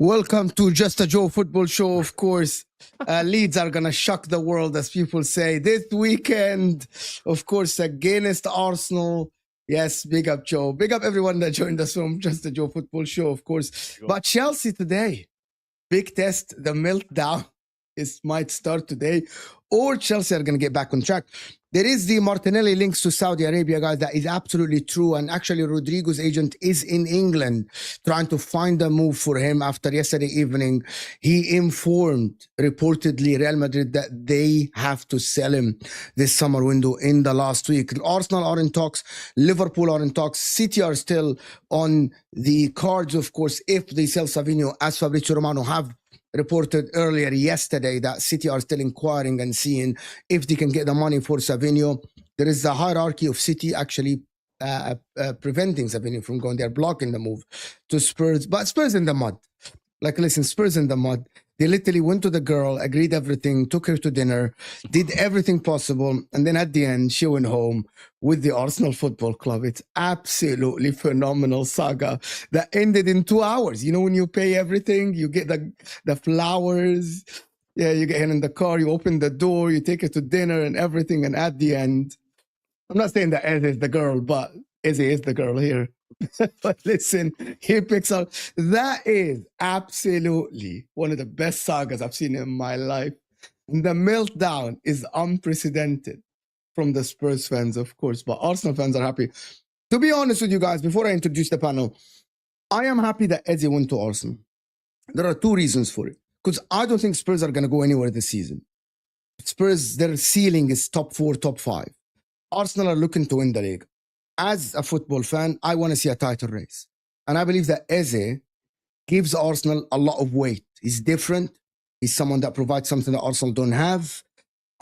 Welcome to Just a Joe Football Show. Of course, Leeds are going to shock the world, as people say, this weekend, of course, against Arsenal. Yes, big up Joe. Big up everyone that joined us from Just a Joe Football Show, of course. Sure. But Chelsea today, big test. The meltdown might start today, or Chelsea are going to get back on track. There is the Martinelli links to Saudi Arabia, guys. That is absolutely true. And actually, Rodrygo's agent is in England trying to find a move for him. After yesterday evening, he informed, reportedly, Real Madrid that they have to sell him this summer window in the last week. Arsenal are in talks. Liverpool are in talks. City are still on the cards, of course, if they sell Savio, as Fabrizio Romano have reported earlier yesterday that City are still inquiring and seeing if they can get the money for Savio. There is a hierarchy of City actually preventing Savio from going. They're blocking the move to Spurs, but Spurs in the mud. Like, listen, Spurs in the mud. They literally went to the girl, agreed everything, took her to dinner, did everything possible, and then at the end, she went home with the Arsenal Football Club. It's absolutely phenomenal saga that ended in 2 hours. You know, when you pay everything, you get the flowers, yeah, you get her in the car, you open the door, you take her to dinner and everything, and at the end, I'm not saying that Eze is the girl, but Eze is the girl here. But listen, he picks up. That is absolutely one of the best sagas I've seen in my life. And the meltdown is unprecedented from the Spurs fans, of course, but Arsenal fans are happy. To be honest with you guys, before I introduce the panel, I am happy that Eze went to Arsenal. There are 2 reasons for it. Because I don't think Spurs are going to go anywhere this season. Spurs, their ceiling is top 4, top 5. Arsenal are looking to win the league. As a football fan, I want to see a title race. And I believe that Eze gives Arsenal a lot of weight. He's different. He's someone that provides something that Arsenal don't have.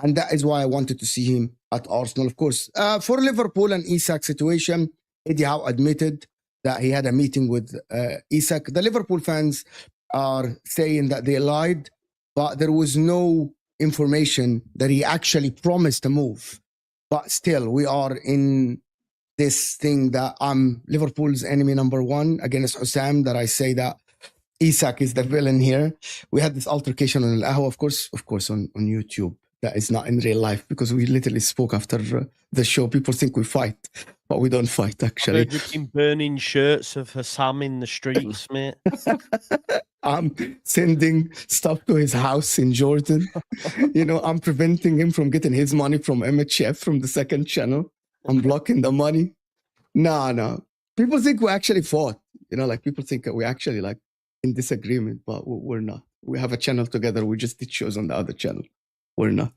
And that is why I wanted to see him at Arsenal, of course. For Liverpool and Isak situation, Eddie Howe admitted that he had a meeting with Isak. The Liverpool fans are saying that they lied, but there was no information that he actually promised a move. But still, we are in this thing that I'm Liverpool's enemy number 1 against Hussam, that I say that Isak is the villain here. We had this altercation on Al-Ahwa, of course, on YouTube. That is not in real life, because we literally spoke after the show. People think we fight, but we don't fight, actually. You've been burning shirts of Hussam in the streets, mate. I'm sending stuff to his house in Jordan. You know, I'm preventing him from getting his money from MHF, from the second channel. I'm blocking the money. No. People think we actually fought. You know, like, people think that we actually, like, in disagreement, but we're not. We have a channel together. We just did shows on the other channel. We're not.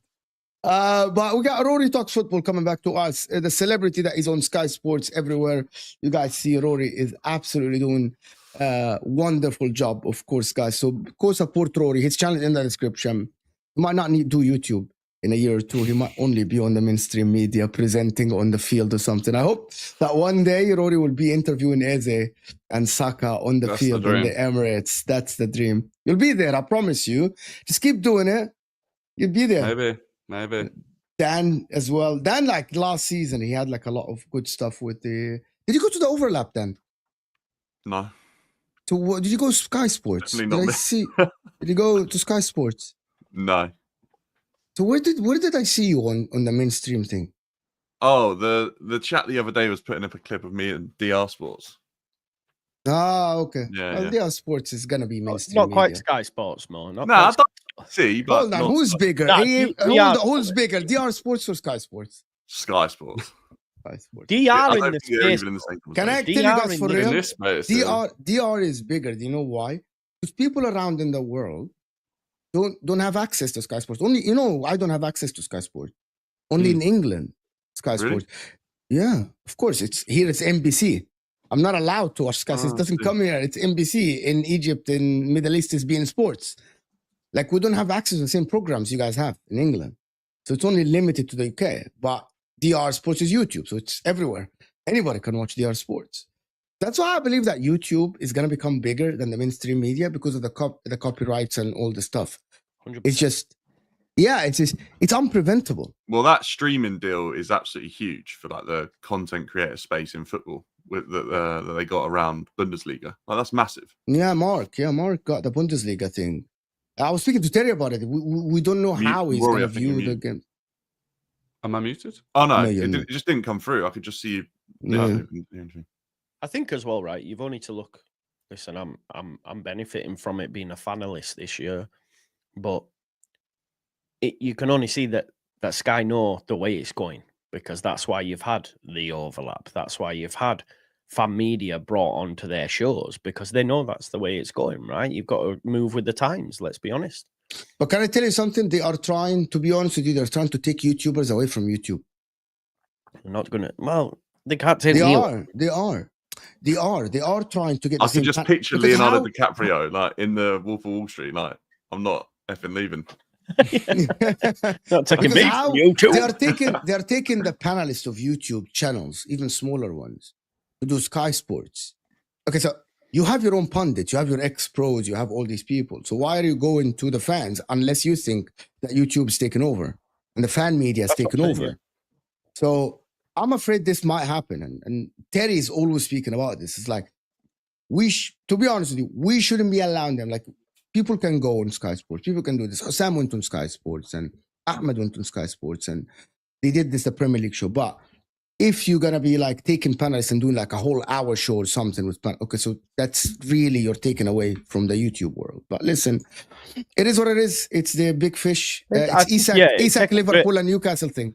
But we got Rory Talks Football coming back to us. The celebrity that is on Sky Sports everywhere. You guys see Rory is absolutely doing a wonderful job, of course, guys. So go support Rory. His channel is in the description. He might not need to do YouTube in a year or two. He might only be on the mainstream media presenting on the field or something. I hope that one day Rory will be interviewing Eze and Saka on the field in the Emirates. That's the dream. You'll be there, I promise you. Just keep doing it. You'll be there. Maybe. Dan as well. Dan, like last season, he had like a lot of good stuff with the... Did you go to the overlap then? No. Did you go to Sky Sports? Definitely not. Did you go to Sky Sports? No. So where did I see you on the mainstream thing? Oh, the chat the other day was putting up a clip of me and DR Sports. Ah, okay. Yeah, well, DR Sports is gonna be mainstream. Not quite media. Sky Sports, man. No, I don't see, but hold on, who's bigger? Who's bigger? DR Sports or Sky Sports? Sky Sports. Sky Sports. DR in the space. Can I tell you guys for real? DR is bigger. Do you know why? Because people around in the world don't have access to Sky Sports. Only, I don't have access to Sky Sports. Only in England, Sky Sports. Yeah, of course. It's NBC. I'm not allowed to watch Sky. It doesn't come here. It's NBC in Egypt, in Middle East is being sports. Like we don't have access to the same programs you guys have in England. So it's only limited to the UK. But DR Sports is YouTube, so it's everywhere. Anybody can watch DR Sports. That's why I believe that YouTube is going to become bigger than the mainstream media because of the copyrights and all the stuff. 100%. It's just, it's unpreventable. Well, that streaming deal is absolutely huge for like the content creator space in football that they got around Bundesliga. Like that's massive. Yeah, Mark got the Bundesliga thing. I was speaking to Terry about it. We don't know how he's going to view the game. Am I muted? Oh no, it just didn't come through. I could just see you. I think as well, right? You've only to look. Listen, I'm benefiting from it being a finalist this year, but you can only see that Sky know the way it's going because that's why you've had the overlap. That's why you've had fan media brought onto their shows because they know that's the way it's going, right? You've got to move with the times. Let's be honest. But can I tell you something? They are trying, to be honest with you, they're trying to take YouTubers away from YouTube. They're not going to. Well, they can't take. They are trying to get. I can just picture Leonardo DiCaprio like in the Wolf of Wall Street. Like I'm not effing leaving. Not taking me from YouTube. They are taking the panelists of YouTube channels, even smaller ones, to do Sky Sports. Okay, so you have your own pundits, you have your ex-pros, you have all these people. So why are you going to the fans unless you think that YouTube's taken over and the fan media has taken over? Yeah. So I'm afraid this might happen. And Terry is always speaking about this. It's like, to be honest with you, we shouldn't be allowing them. Like, people can go on Sky Sports. People can do this. Sam went on Sky Sports and Ahmed went on Sky Sports and they did this, the Premier League show. But if you're going to be like taking panelists and doing like a whole hour show or something with okay, so that's really, you're taking away from the YouTube world. But listen, it is what it is. It's the big fish. It's Isak Liverpool and Newcastle thing.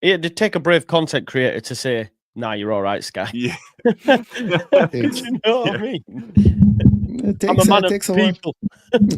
Yeah, to take a brave content creator to say, nah, you're all right, Sky. Yeah. You know what I mean? I'm a man of people.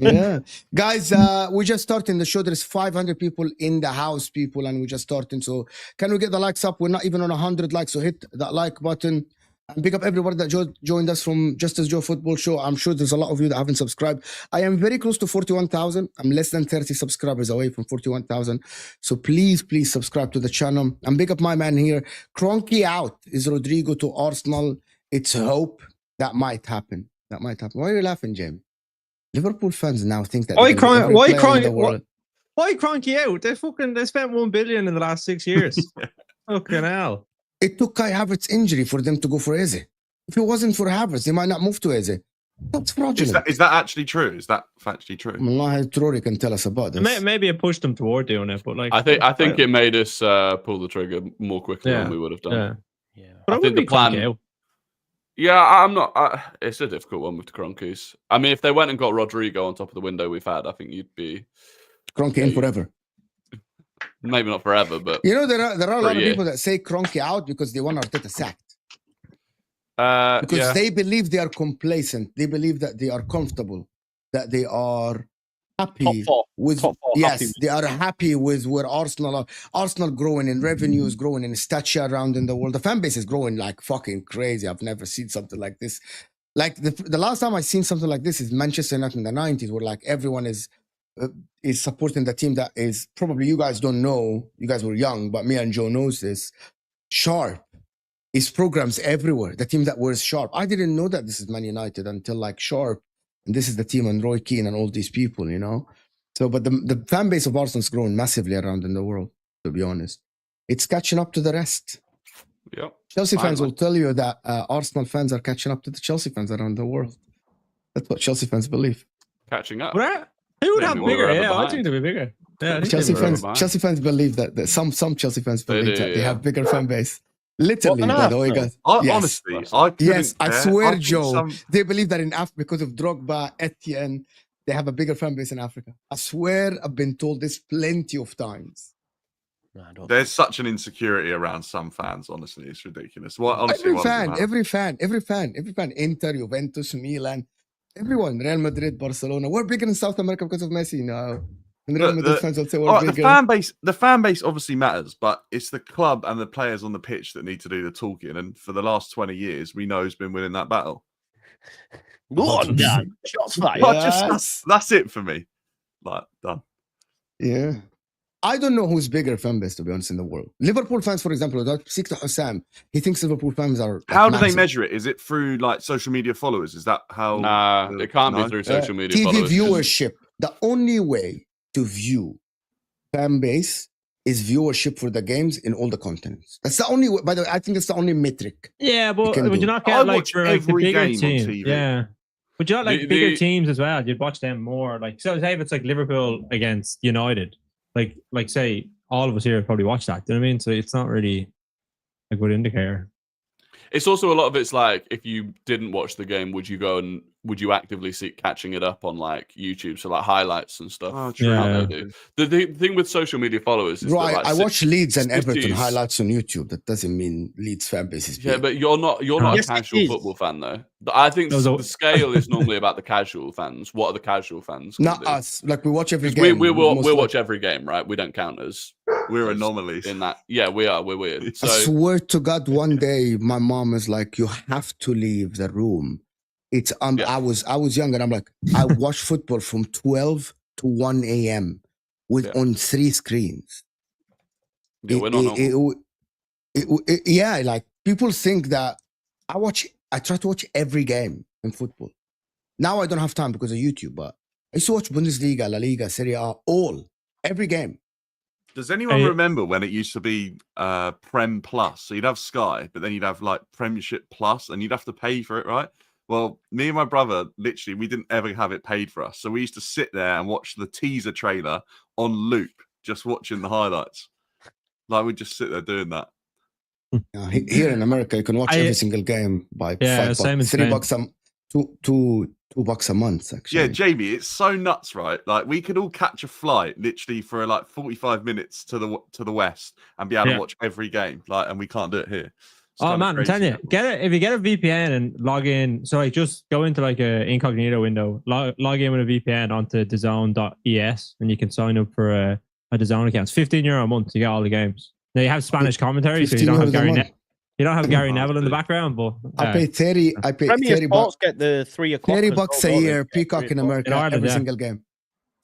Yeah. Guys, we're just starting the show. There's 500 people in the house, people, and we're just starting. So can we get the likes up? We're not even on 100 likes, so hit that like button. And pick up everybody that joined us from Just As Joe Football Show. I'm sure there's a lot of you that haven't subscribed. I am very close to 41,000. I'm less than 30 subscribers away from 41,000. So please subscribe to the channel. And pick up my man here. Cronky out. Is Rodrygo to Arsenal? It's hope. That might happen. That might happen. Why are you laughing, Jamie? Liverpool fans now think that. Why Cronky out? They spent 1 billion in the last 6 years. Fucking hell. It took Kai Havertz's injury for them to go for Eze. If it wasn't for Havertz, they might not move to Eze. That's fraudulent. Is that actually true? Is that factually true? Allah Trory can tell us about this. Maybe it pushed them toward doing it, but like I think it made us pull the trigger more quickly than we would have done. Yeah. But I think the plan. Yeah, I'm not. It's a difficult one with the Cronkies. I mean, if they went and got Rodrygo on top of the window we've had, I think you'd be Cronky in forever. Maybe not forever, but you know there are a lot of people that say Cronky out because they want Arteta sacked. Because they believe they are complacent. They believe that they are comfortable, that they are happy with top four yes, happy they are happy with where Arsenal are. Arsenal growing in revenues, growing in stature around in the world. The fan base is growing like fucking crazy. I've never seen something like this. Like the last time I seen something like this is Manchester United in the 90s, where like everyone is supporting the team that is probably you guys don't know. You guys were young, but me and Joe knows this. Sharp is programs everywhere. The team that wears Sharp. I didn't know that this is Man United until like Sharp. And this is the team and Roy Keane and all these people, you know? So, but the fan base of Arsenal is growing massively around in the world, to be honest. It's catching up to the rest. Yep. Chelsea fans will tell you that Arsenal fans are catching up to the Chelsea fans around the world. That's what Chelsea fans believe. Catching up. Right? Who would have bigger? Yeah, I behind. think they'd be bigger. Yeah, I think Chelsea fans believe that some Chelsea fans believe that they have bigger fan base. Literally, by the way, guys. Honestly, I swear, Joe, they believe that in Africa, because of Drogba, Etienne, they have a bigger fan base in Africa. I swear, I've been told this plenty of times. There's such an insecurity around some fans. Honestly, it's ridiculous. Every fan, Inter, Juventus, Milan, everyone, Real Madrid, Barcelona. We're bigger in South America because of Messi now. And Real Madrid fans will say we're bigger. The fan base obviously matters, but it's the club and the players on the pitch that need to do the talking. And for the last 20 years, we know who's been winning that battle. Go on, Dan. Shots fired. That's it for me. Like, done. Yeah. I don't know who's bigger fan base, to be honest, in the world. Liverpool fans, for example, speak to Hussam. He thinks Liverpool fans are. Like, how do they measure it? Is it through like social media followers? Is that how? Nah, it can't be through social media TV followers. Viewership. The only way to view fan base is viewership for the games in all the continents. That's the only way. By the way, I think it's the only metric. Yeah, but would you not get like for like the bigger team? Yeah. Would you not like bigger teams as well? You'd watch them more. Like, so say if it's like Liverpool against United. Like say all of us here probably watch that. Do you know what I mean? So it's not really a good indicator. It's also a lot of it's like if you didn't watch the game, would you actively seek catching it up on like YouTube? So like highlights and stuff. Oh, true. Yeah. The thing with social media followers is right. That, like, I watch Leeds and Everton highlights on YouTube. That doesn't mean Leeds fan base is big. Yeah, but you're not a casual football fan though. I think the scale is normally about the casual fans. What are the casual fans? Not us. Like we watch every game. We'll watch every game, right? We don't count as we're anomalies in that. Yeah, we are. We're weird. So, I swear to God, one day my mom is like, "You have to leave the room." It's I was young and I'm like, I watch football from 12 to 1 a.m. on 3 screens. Yeah, we're not normal. Like people think that I try to watch every game in football. Now I don't have time because of YouTube, but I used to watch Bundesliga, La Liga, Serie A, every game. Does anyone remember when it used to be Prem Plus? So you'd have Sky, but then you'd have like Premiership Plus and you'd have to pay for it, right? Well, me and my brother, literally, we didn't ever have it paid for us. So we used to sit there and watch the teaser trailer on loop, just watching the highlights. Like, we'd just sit there doing that. Here in America, you can watch every single game by $5, $2 a month, actually. Yeah, Jamie, it's so nuts, right? Like, we could all catch a flight, literally, for like 45 minutes to the west and be able to watch every game. Like, and we can't do it here. Oh man, I'm telling you, if you get a VPN and log in, so like just go into like a incognito window, log in with a VPN onto DAZN.es, and you can sign up for a DAZN account. It's €15 a month to get all the games. Now you have Spanish commentary, so you don't have Gary Neville in the background, but I pay 30. I pay $30. Get the 3 o'clock. $30 a year. Peacock in America, every single game.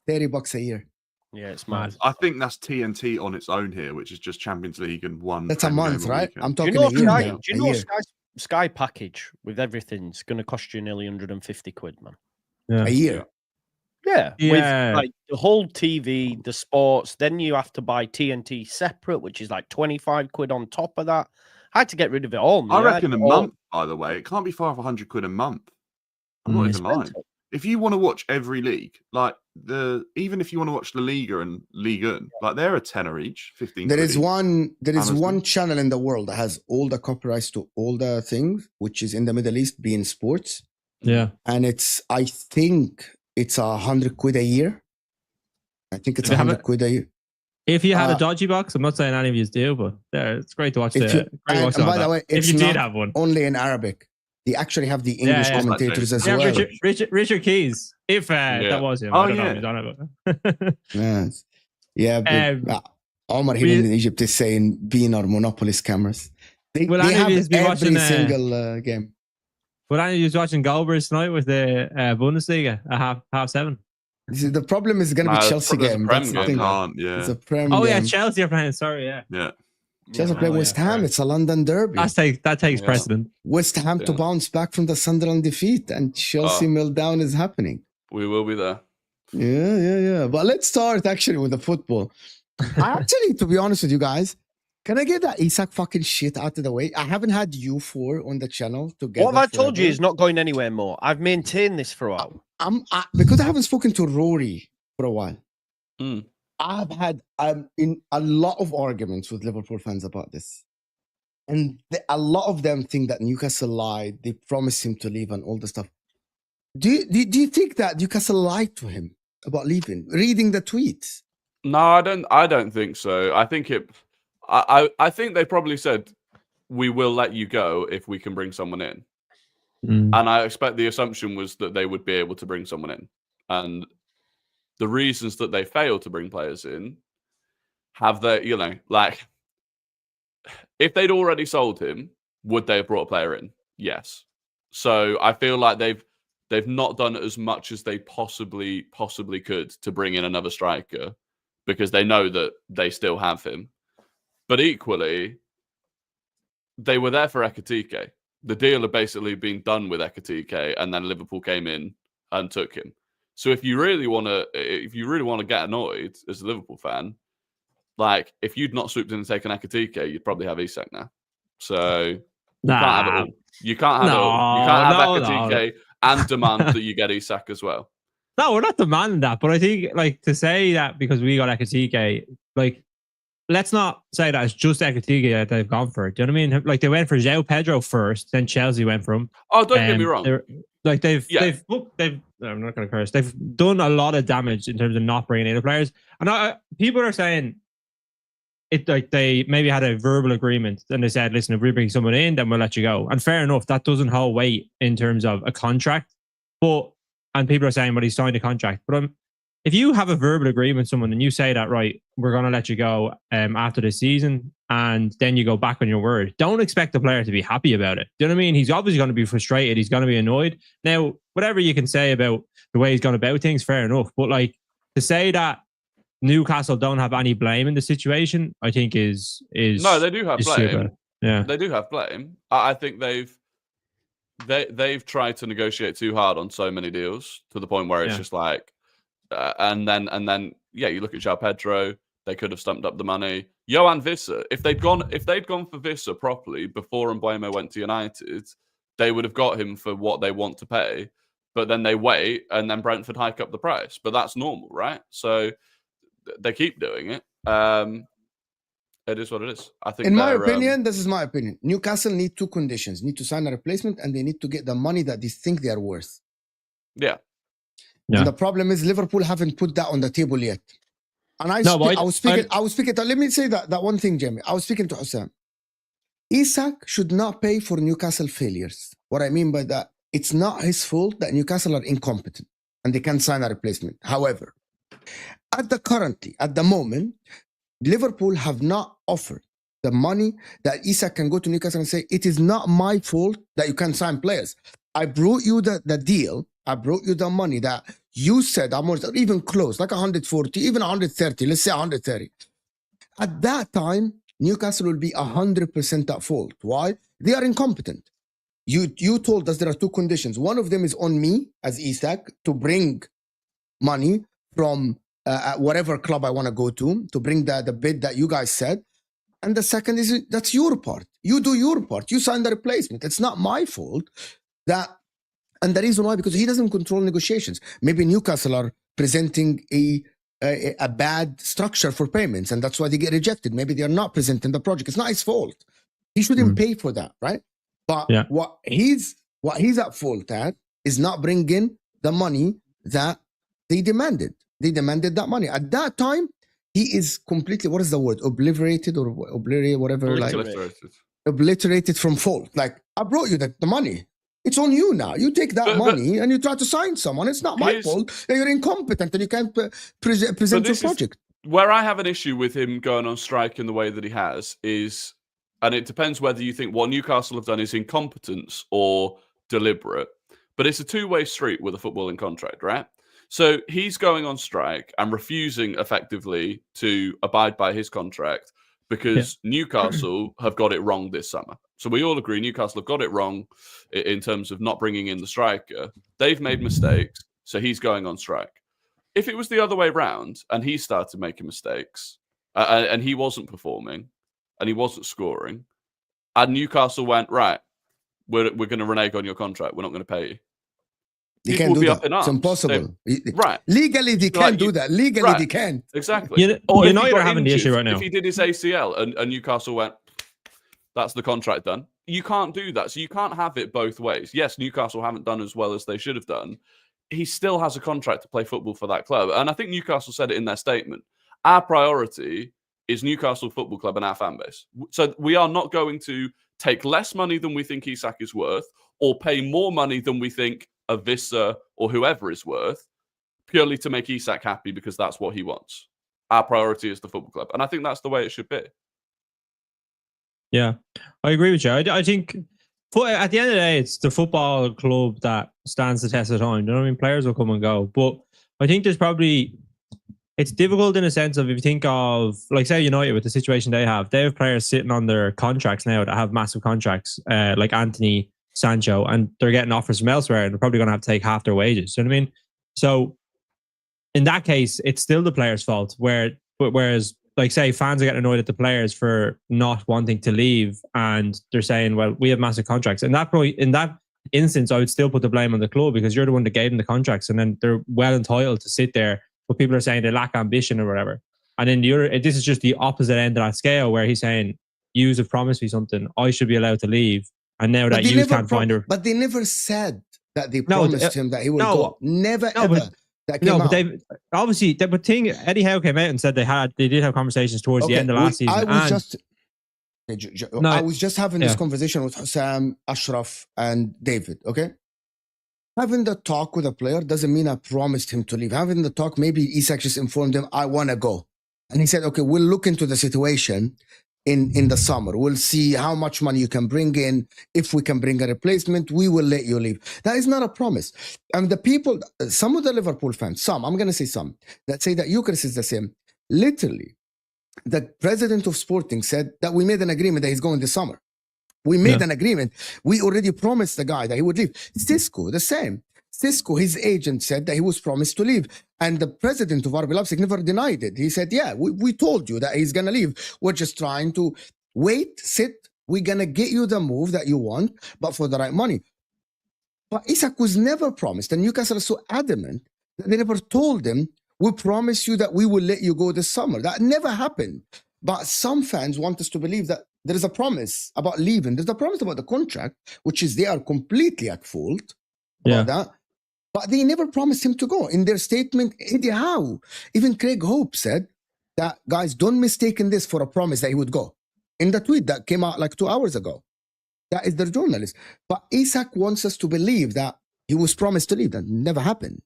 $30 a year. Yeah, it's mad. I think that's TNT on its own here, which is just Champions League and one. That's a month, right? I'm talking do you know Sky package with everything's going to cost you nearly 150 quid, man. Yeah. A year. Yeah. With like the whole TV, the sports, then you have to buy TNT separate, which is like 25 quid on top of that. I had to get rid of it all. Man. I reckon a month, by the way. It can't be far off 100 quid a month. I'm not even lying. If you want to watch every league, like even if you want to watch La Liga and Ligue 1, like they're a tenner each, 15. There is one channel in the world that has all the copyrights to all the things, which is in the Middle East, being sports. Yeah, and I think it's 100 quid a year. I think it's 100 quid a year. If you had a dodgy box, I'm not saying any of you do, but it's great to watch. And by the way, if you did have one, only in Arabic. They actually have the English commentators as well. Richard Keys. If that was him, Oh, I don't know yeah. if he's on it. Yes. Yeah, but Omar here in Egypt is saying being our monopoly scammers. They have every single game. Will any of you watching Goldbergs tonight with the Bundesliga at half 7? The problem is going to be Chelsea game. That's the thing. Yeah. It's a Prem game. Yeah, Chelsea are playing. Sorry, yeah. Chelsea play West Ham. It's a London derby. That takes precedent. West Ham to bounce back from the Sunderland defeat, and Chelsea meltdown is happening. We will be there. Yeah. But let's start actually with the football. Actually, to be honest with you guys, can I get that Isak fucking shit out of the way? I haven't had you four on the channel together. What have I told you is not going anywhere more. I've maintained this for a while. Because I haven't spoken to Rory for a while. Mm. I've had in a lot of arguments with Liverpool fans about this. And a lot of them think that Newcastle lied. They promised him to leave and all the stuff. Do you think that Newcastle lied to him about leaving? Reading the tweets? No, I don't think so. I think I think they probably said, we will let you go if we can bring someone in. And I expect the assumption was that they would be able to bring someone in. And the reasons that they failed to bring players in have their, if they'd already sold him, would they have brought a player in? Yes. So I feel like they've not done as much as they possibly could to bring in another striker, because they know that they still have him. But equally, they were there for Ekitike. The deal had basically been done with Ekitike, and then Liverpool came in and took him. So if you really want to get annoyed as a Liverpool fan, like if you'd not swooped in and taken Ekitike, you'd probably have Isak now. So you can't have it all. You can't have it all. You can't have Ekitike and demand that you get Isak as well. No, we're not demanding that, but I think to say that because we got Ekitike, let's not say that it's just Ekitike that they've gone for. Do you know what I mean? They went for João Pedro first, then Chelsea went for him. Oh, don't get me wrong. I'm not going to curse. They've done a lot of damage in terms of not bringing in the players. And people are saying they maybe had a verbal agreement and they said, listen, if we bring someone in, then we'll let you go. And fair enough, that doesn't hold weight in terms of a contract. And people are saying, well, he signed a contract. But if you have a verbal agreement with someone and you say that, right, we're going to let you go after the season, and then you go back on your word, don't expect the player to be happy about it. Do you know what I mean? He's obviously going to be frustrated. He's going to be annoyed. Now, whatever you can say about the way he's gone about things, fair enough. But to say that Newcastle don't have any blame in the situation, I think is no, they do have blame. Stupid. Yeah, they do have blame. I think they've tried to negotiate too hard on so many deals to the point where it's just and then you look at João Pedro, they could have stumped up the money. Johan Visser, if they'd gone for Visser properly before Mbeumo went to United, they would have got him for what they want to pay. But then they wait, and then Brentford hike up the price. But that's normal, right? So they keep doing it. It is what it is. I think. In my opinion, this is my opinion. Newcastle need two conditions: need to sign a replacement, and they need to get the money that they think they are worth. Yeah. And the problem is Liverpool haven't put that on the table yet. And I was speaking. Let me say that one thing, Jamie. I was speaking to Hussein. Isak should not pay for Newcastle failures. What I mean by that, it's not his fault that Newcastle are incompetent and they can't sign a replacement. However, at the moment, Liverpool have not offered the money that Isak can go to Newcastle and say, it is not my fault that you can't sign players. I brought you the deal. I brought you the money that you said I'm even close, like 140, even 130. Let's say 130. At that time, Newcastle will be 100% at fault. Why? They are incompetent. You told us there are two conditions. One of them is on me as Isak to bring money from whatever club I want to go to bring the bid that you guys said. And the second is that's your part. You do your part. You sign the replacement. It's not my fault that. And the reason why, because he doesn't control negotiations. Maybe Newcastle are presenting a bad structure for payments, and that's why they get rejected. Maybe they are not presenting the project. It's not his fault. He shouldn't pay for that, right? But what he's at fault at is not bringing the money that they demanded. They demanded that money. At that time, he is completely, what is the word? Obliterated or obliterated, whatever. Obliterated from fault. Like, I brought you the money. It's on you now. You take that money and you try to sign someone. It's not my fault that you're incompetent and you can't present your project. Where I have an issue with him going on strike in the way that he has is, and it depends whether you think what Newcastle have done is incompetence or deliberate, but it's a two-way street with a footballing contract, right? So he's going on strike and refusing effectively to abide by his contract because Newcastle have got it wrong this summer. So we all agree Newcastle have got it wrong in terms of not bringing in the striker. They've made mistakes, so he's going on strike. If it was the other way around and he started making mistakes and he wasn't performing and he wasn't scoring, and Newcastle went, right, we're going to renege on your contract. We're not going to pay you. They can't do that. It's impossible. Right. Legally, they can't do that. Legally, they can't. Exactly. You're not having the issue right now. If he did his ACL and Newcastle went, that's the contract done. You can't do that. So you can't have it both ways. Yes, Newcastle haven't done as well as they should have done. He still has a contract to play football for that club. And I think Newcastle said it in their statement. Our priority is Newcastle Football Club and our fan base. So we are not going to take less money than we think Isak is worth or pay more money than we think a Vissa or whoever is worth purely to make Isak happy because that's what he wants. Our priority is the football club. And I think that's the way it should be. Yeah, I agree with you. I think at the end of the day, it's the football club that stands the test of time. You know what I mean? Players will come and go. But I think it's difficult in a sense of, if you think of, like, say United with the situation they have players sitting on their contracts now that have massive contracts, like Anthony, Sancho, and they're getting offers from elsewhere and they're probably going to have to take half their wages. You know what I mean? So in that case, it's still the player's fault. Whereas, like, say, fans are getting annoyed at the players for not wanting to leave and they're saying, well, we have massive contracts. And in that instance, I would still put the blame on the club because you're the one that gave them the contracts and then they're well entitled to sit there. But people are saying they lack ambition or whatever. And then this is just the opposite end of that scale where he's saying, you have promised me something. I should be allowed to leave. And now that you can't find her. But they never said that they promised him that he would go. Never, ever. Eddie Howe came out and said they did have conversations towards the end of last season. I was just having this conversation with Sam, Ashraf, and David. Okay, having the talk with a player doesn't mean I promised him to leave. Having the talk, maybe Isak just informed him I want to go, and he said, "Okay, we'll look into the situation in the summer. We'll see how much money you can bring in. If we can bring a replacement, we will let you leave." That is not a promise. And the people, some of the Liverpool fans, I'm going to say some, that say that Eucharist is the same. Literally, the president of Sporting said that we made an agreement that he's going this summer. We made an agreement. We already promised the guy that he would leave. Sisco, the same. Sisco, his agent, said that he was promised to leave. And the president of RB Leipzig never denied it. He said, yeah, we told you that he's going to leave. We're just trying to wait, sit. We're going to get you the move that you want, but for the right money. But Isak was never promised. And Newcastle is so adamant that they never told him, we promise you that we will let you go this summer. That never happened. But some fans want us to believe that there is a promise about leaving. There's a promise about the contract, which is they are completely at fault about that. But they never promised him to go. In their statement, Eddie Howe, even Craig Hope said that, guys, don't mistake this for a promise that he would go. In the tweet that came out like 2 hours ago. That is their journalist. But Isak wants us to believe that he was promised to leave. That never happened.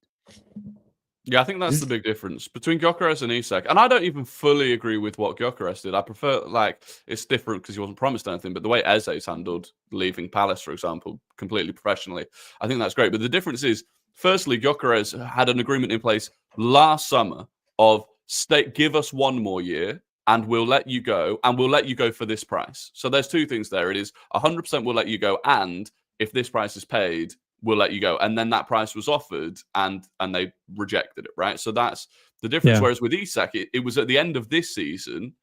Yeah, I think that's the big difference between Gyökeres and Isak. And I don't even fully agree with what Gyökeres did. I prefer, it's different because he wasn't promised anything, but the way Eze's handled leaving Palace, for example, completely professionally, I think that's great. But the difference is, firstly, Gyökeres had an agreement in place last summer of give us 1 more year and we'll let you go, and we'll let you go for this price. So there's 2 things there. It is 100% we'll let you go, and if this price is paid, we'll let you go. And then that price was offered and they rejected it, right? So that's the difference. Yeah. Whereas with Isak, it was at the end of this season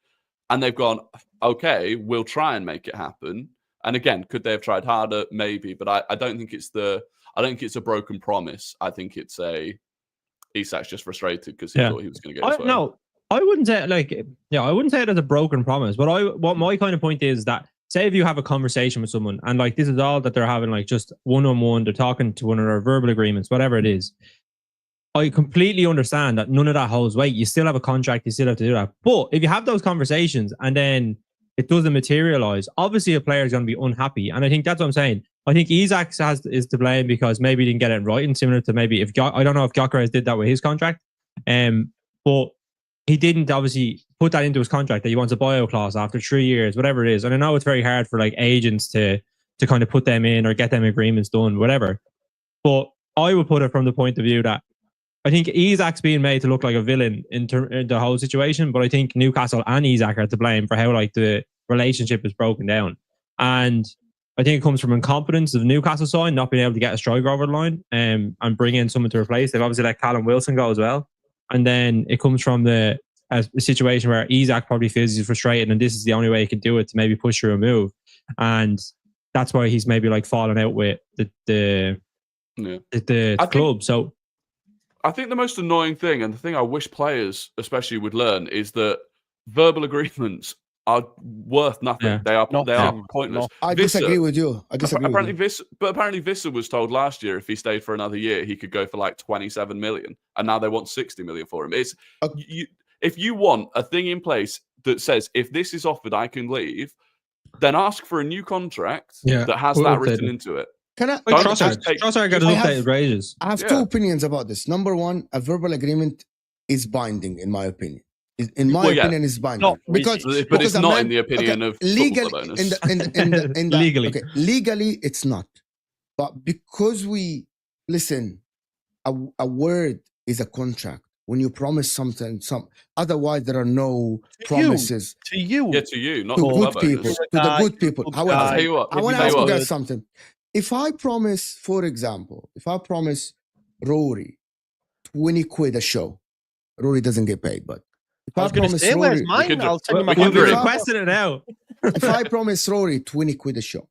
and they've gone, okay, we'll try and make it happen. And again, could they have tried harder? Maybe, but I don't think it's a broken promise. I think it's Isak's just frustrated because he thought he was going to get his way. No, I wouldn't say I wouldn't say it as a broken promise. But what my kind of point is that, say if you have a conversation with someone and this is all that they're having, just one-on-one, they're talking to one of their verbal agreements, whatever it is. I completely understand that none of that holds weight. You still have a contract, you still have to do that. But if you have those conversations and then it doesn't materialize, obviously a player is going to be unhappy. And I think that's what I'm saying. I think Isak is to blame because maybe he didn't get it right, and similar to maybe if I don't know if Gyökeres did that with his contract, but he didn't obviously put that into his contract that he wants a buyout clause after 3 years, whatever it is. And I know it's very hard for like agents to kind of put them in or get them agreements done, whatever. But I would put it from the point of view that I think Isak's being made to look like a villain in the whole situation, but I think Newcastle and Isak are to blame for how like the relationship is broken down. And I think it comes from incompetence of the Newcastle side, not being able to get a striker over the line and bring in someone to replace. They've obviously let Callum Wilson go as well. And then it comes from the situation where Isak probably feels he's frustrated and this is the only way he can do it to maybe push through a move. And that's why he's maybe like falling out with the club. So I think the most annoying thing, and the thing I wish players especially would learn, is that verbal agreements are worth nothing. Yeah. They are pointless. I disagree with you. Apparently Vissa was told last year if he stayed for another year, he could go for like 27 million, and now they want 60 million for him. It's if you want a thing in place that says if this is offered, I can leave, then ask for a new contract that has that written into it. Can I? Trossard got his updated wages. I have two opinions about this. Number one, a verbal agreement is binding, in my opinion. In my opinion, is binding because it's not in the opinion of legally. Legally, legally, it's not. But because we listen, a word is a contract. When you promise something, otherwise there are no promises to you, not to to good people. To the good people. However, I want to ask you guys something. If I promise, for example, Rory 20 quid a show, Rory doesn't get paid, but if I promise Rory, I'll send you my requesting it now. If I promise Rory 20 quid a show,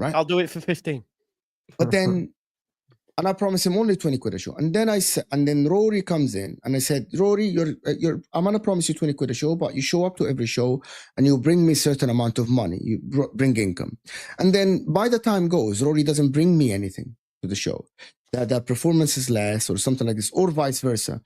right? I'll do it for 15. But then, and I promise him only 20 quid a show. And then then Rory comes in and I said, Rory, I'm going to promise you 20 quid a show, but you show up to every show and you bring me a certain amount of money. You bring income. And then by the time goes, Rory doesn't bring me anything to the show. That performance is less or something like this, or vice versa.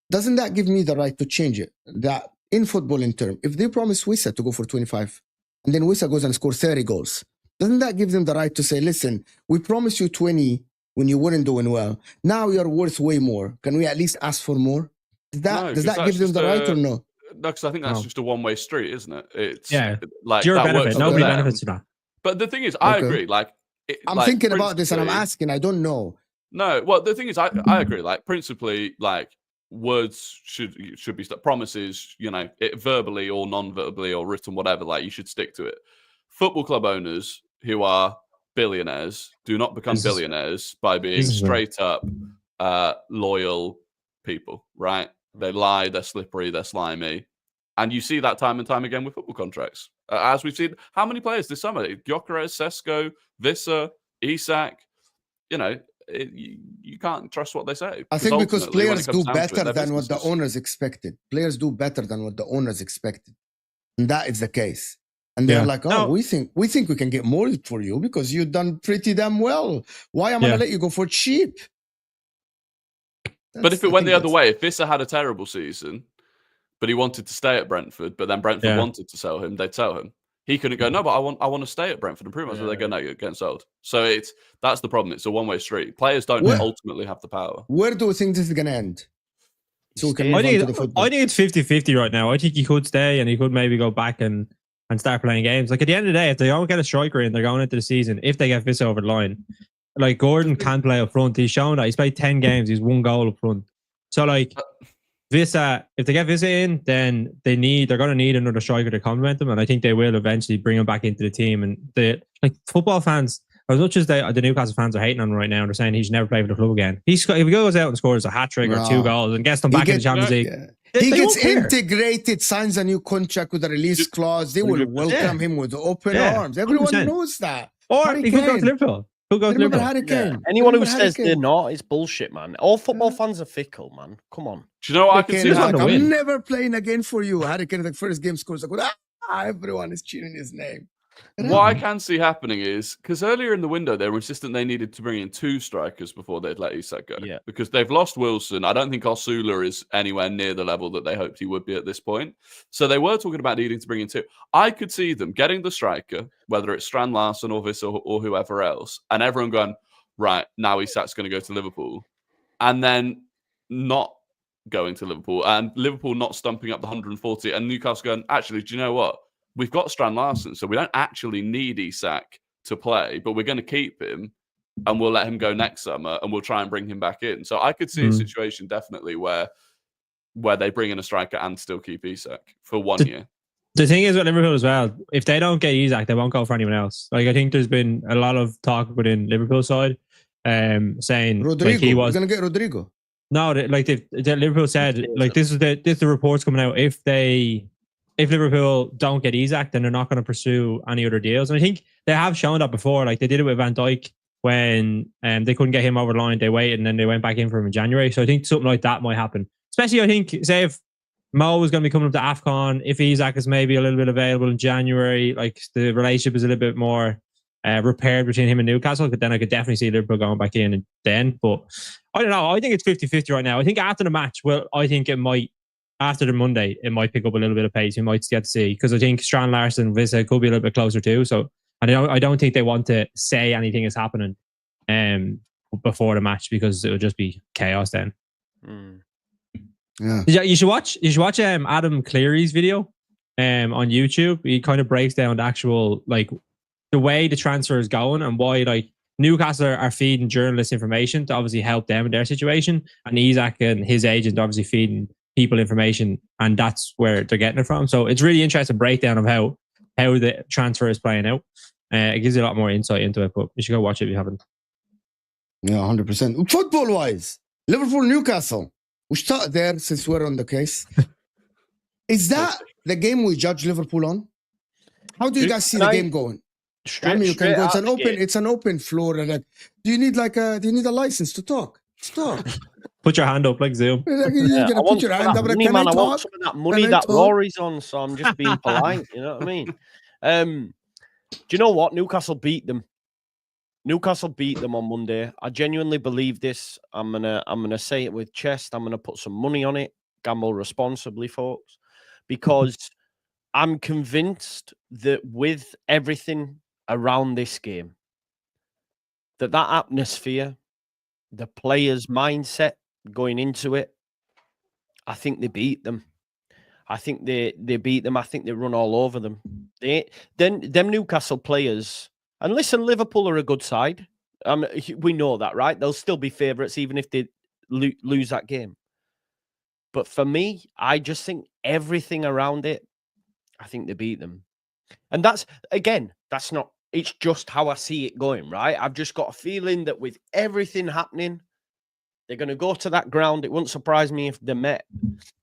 Doesn't that give me the right to change it? That in football in term, if they promise Wissa to go for 25 and then Wissa goes and scores 30 goals, doesn't that give them the right to say, listen, we promised you 20 when you weren't doing well. Now you're worth way more. Can we at least ask for more? Does that give them the right or no? No, because I think that's just a one-way street, isn't it? It's like your benefit. Nobody benefits from that. But the thing is, I agree. Like I'm thinking about this and I'm asking. I don't know. No, well, the thing is, I agree. Like principally, like words should be promises. Verbally or non-verbally or written, whatever. Like you should stick to it. Football club owners who are billionaires do not become billionaires by being straight up loyal people, right? They lie, they're slippery, they're slimy, and you see that time and time again with football contracts, as we've seen. How many players this summer? Gyökeres, Sesko, Vissa, Isak. You can't trust what they say. I think because players do better than what the owners expected. Players do better than what the owners expected, and that is the case. And they're like, we think we can get more for you because you've done pretty damn well. Why am I going to let you go for cheap? But if it went the other way, if Vissa had a terrible season, but he wanted to stay at Brentford, but then Brentford wanted to sell him, they'd sell him. He couldn't go, no, but I want to stay at Brentford and prove myself. They go, no, you're getting sold. So that's the problem. It's a one-way street. Players don't ultimately have the power. Where do we think this is going to end? So we can move on to the football. I think it's 50-50 right now. I think he could stay and he could maybe go back and start playing games. Like at the end of the day, if they don't get a striker in, they're going into the season. If they get Vissa over the line, like Gordon can play up front. He's shown that he's played 10 games. He's 1 goal up front. So like Vissa, if they get Vissa in, then they're going to need another striker to complement them, and I think they will eventually bring him back into the team. And the football fans, as much as the Newcastle fans are hating on him right now, they're saying he should never play for the club again. If he goes out and scores a hat trick or 2 goals and gets them back in the Champions League, he gets integrated, signs a new contract with a release clause. They will welcome him with open arms. Everyone 100%. Knows that. Or he could go to Liverpool. Anyone who says they're not is bullshit, man. All football fans are fickle, man. Come on. Do you know what I can see? I'm never playing again for you. Harry Kane, the first game scores. I go, everyone is cheering his name. What I can see happening is, because earlier in the window, they were insistent they needed to bring in 2 strikers before they'd let Isak go. Yeah. Because they've lost Wilson. I don't think Osula is anywhere near the level that they hoped he would be at this point. So they were talking about needing to bring in 2. I could see them getting the striker, whether it's Strand Larsen or Viss or whoever else, and everyone going, right, now Isak's going to go to Liverpool. And then not going to Liverpool, and Liverpool not stumping up the 140, and Newcastle going, actually, do you know what? We've got Strand Larsen, so we don't actually need Isak to play, but we're going to keep him, and we'll let him go next summer, and we'll try and bring him back in. So I could see a situation definitely where they bring in a striker and still keep Isak for 1 year. The thing is with Liverpool as well, if they don't get Isak, they won't go for anyone else. Like, I think there's been a lot of talk within Liverpool side saying Rodrygo. Like he was going to get Rodrygo. No, like Liverpool said, like this is the reports coming out. If Liverpool don't get Isak, then they're not going to pursue any other deals. And I think they have shown that before. Like they did it with Van Dijk when they couldn't get him over the line. They waited and then they went back in for him in January. So I think something like that might happen. Especially, I think, say if Mo is going to be coming up to AFCON, if Isak is maybe a little bit available in January, like the relationship is a little bit more repaired between him and Newcastle, then I could definitely see Liverpool going back in then. But I don't know. I think it's 50-50 right now. I think after the match, I think it might, after the Monday, it might pick up a little bit of pace. We might get to see, because I think Strand Larsen and Vissa could be a little bit closer too. So I don't think they want to say anything is happening before the match, because it would just be chaos then. Yeah. You should watch Adam Cleary's video on YouTube. He kind of breaks down the actual, like, the way the transfer is going and why, like, Newcastle are feeding journalists information to obviously help them in their situation, and Isak and his agent obviously feeding people information, and that's where they're getting it from. So it's really interesting breakdown of how the transfer is playing out. It gives you a lot more insight into it, but you should go watch it if you haven't. Yeah, 100%. Football-wise, Liverpool-Newcastle. We start there since we're on the case. Is that the game we judge Liverpool on? How do you guys see the game going? I mean, you can go. It's an open floor, and do you need a license to talk? Stop. Put your hand up like Zoom. You're gonna put your hand up. Money, man, I want some of that money that Rory's on, so I'm just being polite. You know what I mean? Do you know what? Newcastle beat them. Newcastle beat them on Monday. I genuinely believe this. I'm gonna say it with chest. I'm gonna put some money on it. Gamble responsibly, folks, because I'm convinced that with everything around this game, that atmosphere, the players' mindset going into it, I think they beat them. I think they beat them. I think they run all over them. Them Newcastle players, and listen, Liverpool are a good side. We know that, right? They'll still be favourites even if they lose that game. But for me, I just think everything around it, I think they beat them. And that's not, it's just how I see it going, right? I've just got a feeling that with everything happening, they're going to go to that ground. It wouldn't surprise me if they met.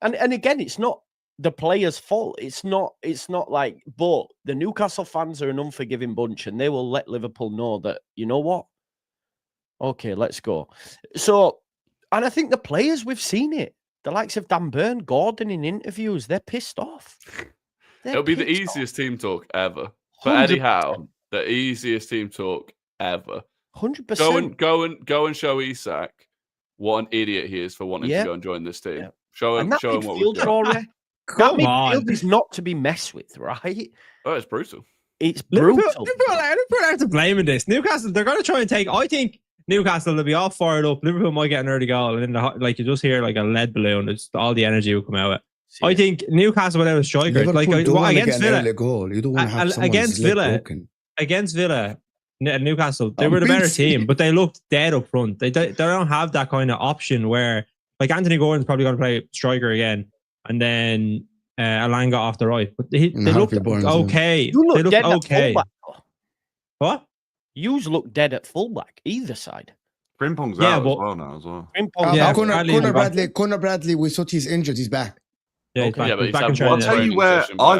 And again, it's not the players' fault. It's not like, but the Newcastle fans are an unforgiving bunch, and they will let Liverpool know that, you know what? Okay, let's go. So, and I think the players, we've seen it. The likes of Dan Burn, Gordon in interviews, they're pissed off. It'll be the easiest team talk ever. For Eddie Howe, the easiest team talk ever. 100%. Go and show Isak what an idiot he is for wanting to go and join this team. Show him what we've got. That midfield is not to be messed with, right? Oh, it's brutal. It's brutal. Liverpool are to blame in this. Newcastle, they're going to try and take. I think Newcastle will be all fired up. Liverpool might get an early goal, and then like you just hear like a lead balloon. It's all the energy will come out of it. I think Newcastle without a striker, like against Villa, you don't want to have against Villa, Newcastle, they were the better team, but they looked dead up front. They don't have that kind of option where, like, Anthony Gordon's probably going to play striker again, and then Alanga off the right. But they looked okay. You look dead at fullback. What? You look dead at fullback, either side. Frimpong's out as well. Conor Bradley, we thought he's injured. He's back. Yeah, but I'll tell you where I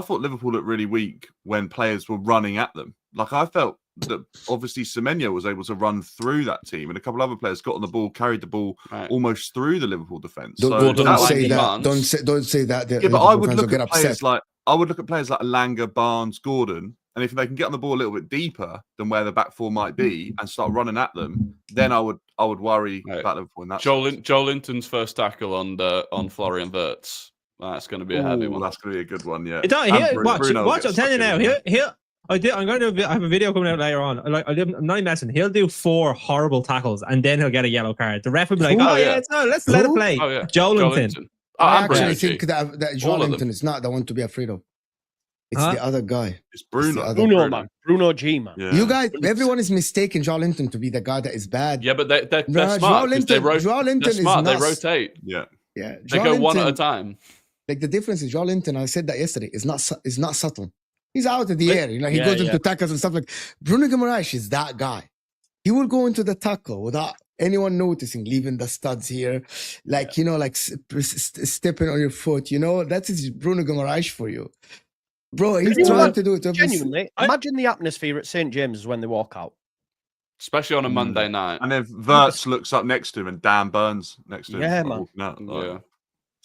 thought Liverpool looked really weak when players were running at them. Like, I felt that obviously Semenyo was able to run through that team, and a couple other players got on the ball, carried the ball almost through the Liverpool defense. Don't say that. Don't say that. Yeah, but I would look at players like I would look at players like Alanga, Barnes, Gordon, and if they can get on the ball a little bit deeper than where the back four might be and start running at them, then I would worry about Liverpool in that sense. Joel Linton's first tackle on Florian Wirtz. That's going to be a heavy one. That's going to be a good one, yeah. Watch, I'm telling you now. I'm going to have a video coming out later on. I'm not messing. He'll do 4 horrible tackles and then he'll get a yellow card. The ref will be like, let's let it play. Joel Linton. I actually think that Joel Linton is not the one to be afraid of. It's the other guy. It's Bruno. Man. Bruno G, man. Yeah. You guys, everyone is mistaking Joel Linton to be the guy that is bad. Yeah, but they're smart. Joel Linton is smart. They rotate. Yeah. Yeah. They go one at a time. Like the difference is Joel Linton, I said that yesterday, is not subtle. He's out of the air. He goes into tackles and stuff like Bruno Guimaraes is that guy. He will go into the tackle without anyone noticing, leaving the studs here, stepping on your foot. That is Bruno Guimaraes for you. Bro, he's trying to do it. Genuinely, imagine the atmosphere at St. James's when they walk out. Especially on a Monday night. And then Wirtz looks up next to him and Dan Burns next to him. Yeah, man.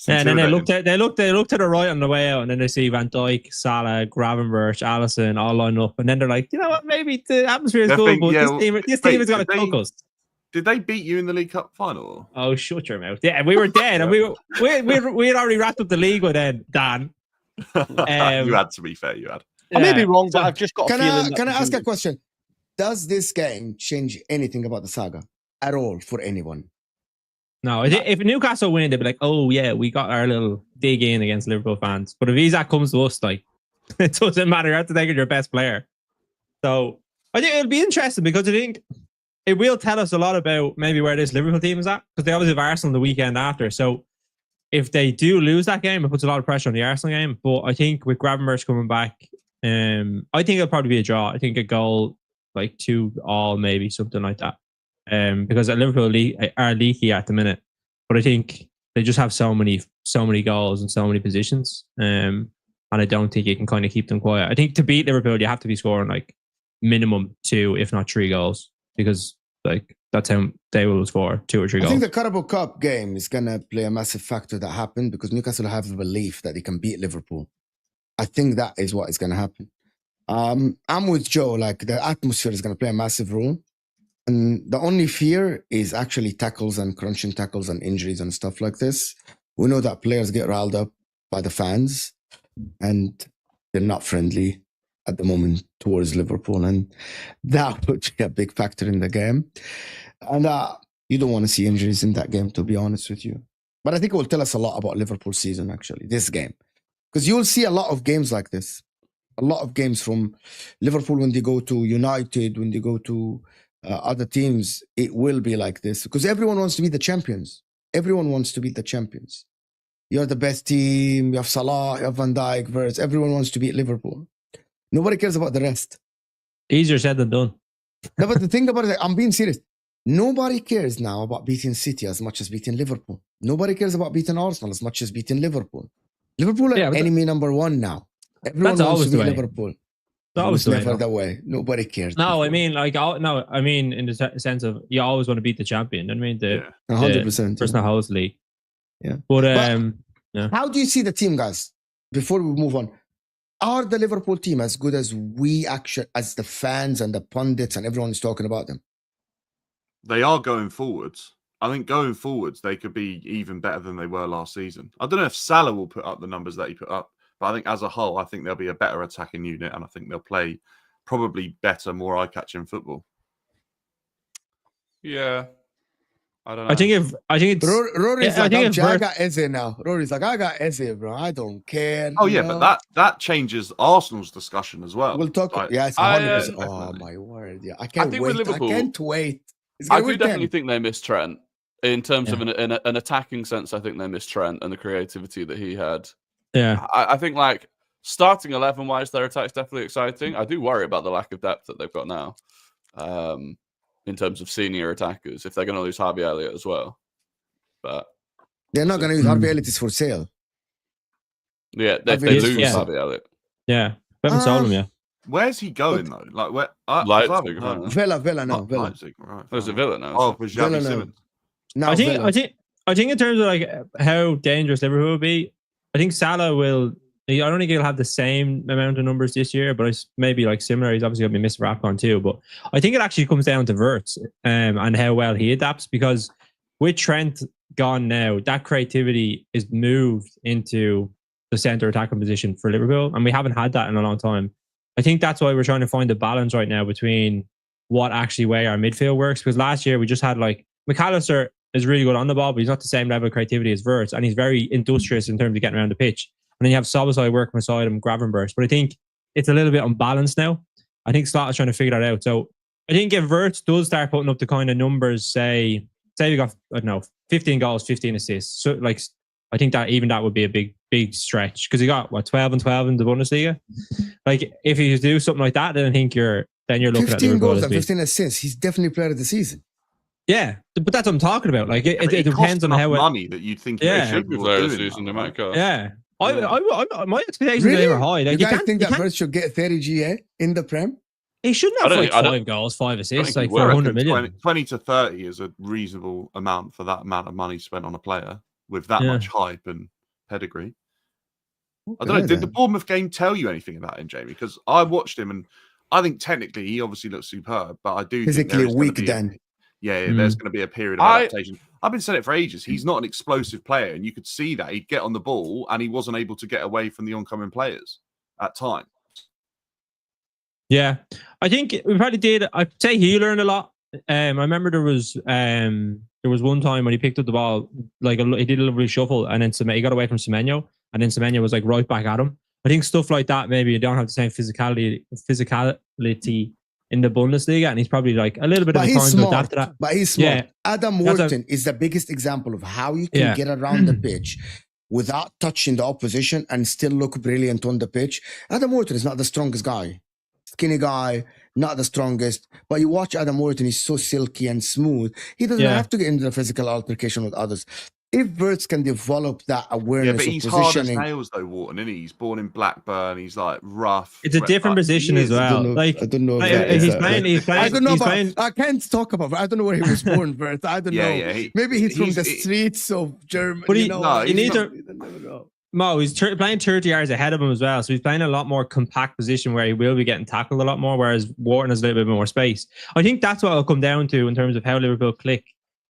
And then they look to the right on the way out, and then they see Van Dijk, Salah, Gravenberch, Alisson all lined up, and then they're like, you know what? Maybe the atmosphere is good, but this team is going to cook us. Did they beat you in the League Cup final? Oh, shut your mouth! Yeah, we were dead, and we had already wrapped up the league with then Dan. You had, to be fair, you had. I may be wrong, but I've just got a feeling. Can I ask a question? Does this game change anything about the saga at all for anyone? No, if Newcastle win, they'd be like, oh, yeah, we got our little dig in against Liverpool fans. But if Isak comes to us, like, it doesn't matter. You have to take it your best player. So I think it'll be interesting because I think it will tell us a lot about maybe where this Liverpool team is at, because they obviously have Arsenal the weekend after. So if they do lose that game, it puts a lot of pressure on the Arsenal game. But I think with Gravenberch coming back, I think it'll probably be a draw. I think a goal, like 2-2 maybe, something like that. Because Liverpool are leaky at the minute, but I think they just have so many goals and so many positions, and I don't think you can kind of keep them quiet. I think to beat Liverpool, you have to be scoring like minimum 2, if not 3 goals, because like that's how they will score 2 or 3 goals. I think the Carabao Cup game is gonna play a massive factor that happened because Newcastle have the belief that they can beat Liverpool. I think that is what is gonna happen. I'm with Joe. Like the atmosphere is gonna play a massive role. And the only fear is actually tackles and crunching tackles and injuries and stuff like this. We know that players get riled up by the fans and they're not friendly at the moment towards Liverpool. And that would be a big factor in the game. And you don't want to see injuries in that game, to be honest with you. But I think it will tell us a lot about Liverpool's season, actually, this game. Because you'll see a lot of games like this. A lot of games from Liverpool when they go to United, when they go to other teams, it will be like this because everyone wants to be the champions. Everyone wants to be the champions. You're the best team. You have Salah, you have Van Dijk, Wirtz. Everyone wants to beat Liverpool. Nobody cares about the rest. Easier said than done. No, but the thing about it, I'm being serious. Nobody cares now about beating City as much as beating Liverpool. Nobody cares about beating Arsenal as much as beating Liverpool. Liverpool are enemy number 1 now. Everyone wants to beat Liverpool. That was never the way. Nobody cares. No, I mean, in the sense of you always want to beat the champion. I mean, 100%. Person that holds the league. Yeah. But how do you see the team, guys? Before we move on, are the Liverpool team as good as as the fans and the pundits and everyone is talking about them? They are going forwards. I think going forwards, they could be even better than they were last season. I don't know if Salah will put up the numbers that he put up. But I think as a whole, I think they'll be a better attacking unit and I think they'll play probably better, more eye-catching football. Yeah. I don't know. I think it's Rory's I got Eze now. Rory's like, I got Eze, bro. I don't care. Oh, yeah, but that changes Arsenal's discussion as well. We'll talk. It's 100%. Oh, my word. Yeah, I can't wait. With Liverpool, I can't wait. I do definitely think they miss Trent. In terms of an attacking sense, I think they miss Trent and the creativity that he had. Yeah, I think like starting 11-wise, their attack's definitely exciting. I do worry about the lack of depth that they've got now, in terms of senior attackers. If they're going to lose Harvey Elliott as well, but they're not going to use Harvey Elliott is for sale. Yeah, if they lose Harvey Elliott, we haven't sold him yet. Where's he going though? Like where? Leipzig, Villa now. Villa. Leipzig, right? There's a Villa now. Oh, for Xavi Simons. No, I think in terms of like how dangerous Liverpool will be. I think Salah will I don't think he'll have the same amount of numbers this year, but it's maybe like similar. He's obviously going to be missing Rapcon too. But I think it actually comes down to Wirtz and how well he adapts, because with Trent gone now, that creativity is moved into the centre attacking position for Liverpool, and we haven't had that in a long time. I think that's why we're trying to find a balance right now between what actually way our midfield works, because last year we just had like McAllister is really good on the ball, but he's not the same level of creativity as Wirtz, and he's very industrious in terms of getting around the pitch. And then you have Szoboszlai working beside him, Gravenberch. But I think it's a little bit unbalanced now. I think Slot is trying to figure that out. So I think if Wirtz does start putting up the kind of numbers, say we got, I don't know, 15 goals, 15 assists. So like, I think that would be a big stretch, because he got 12 and 12 in the Bundesliga. Like if you do something like that, then I think you're looking at 15 goals and 15 assists. He's definitely player of the season. Yeah, but that's what I'm talking about. Like it depends on how money that you'd think. He should be player of the season. Yeah. My expectations are high. Like, you guys think that Wirtz should get 30 GA in the Prem? He shouldn't have like 5 goals, 5 assists, like 400 million. 20 to 30 is a reasonable amount for that amount of money spent on a player with that much hype and pedigree. I don't know. Did the Bournemouth game tell you anything about him, Jamie? Because I watched him and I think technically he obviously looks superb, but I do physically think weak then. There's going to be a period of adaptation. I've been saying it for ages. He's not an explosive player, and you could see that he'd get on the ball, and he wasn't able to get away from the oncoming players at times. Yeah, I think we probably did. I'd say he learned a lot. I remember there was one time when he picked up the ball, like he did a lovely shuffle, and then he got away from Semenyo, and then Semenyo was like right back at him. I think stuff like that, maybe you don't have the same physicality in the Bundesliga, and he's probably like a little bit of a time to adapt to that. But he's smart. Yeah. Adam Wharton is the biggest example of how you can get around the pitch without touching the opposition and still look brilliant on the pitch. Adam Wharton is not the strongest guy. Skinny guy, not the strongest. But you watch Adam Wharton, he's so silky and smooth. He doesn't have to get into the physical altercation with others. If Wirtz can develop that awareness but he's of positioning, hard as nails though, Wharton, isn't he? He's born in Blackburn. He's like rough. It's a different position as well. I don't know. He's playing. I don't know. I can't talk about it. I don't know where he was born, Wirtz. I don't know. Yeah, maybe he's from the streets of Germany. But you need to. Mo, he's playing 30 yards ahead of him as well, so he's playing a lot more compact position where he will be getting tackled a lot more, whereas Wharton has a little bit more space. I think that's what it'll come down to in terms of how Liverpool click.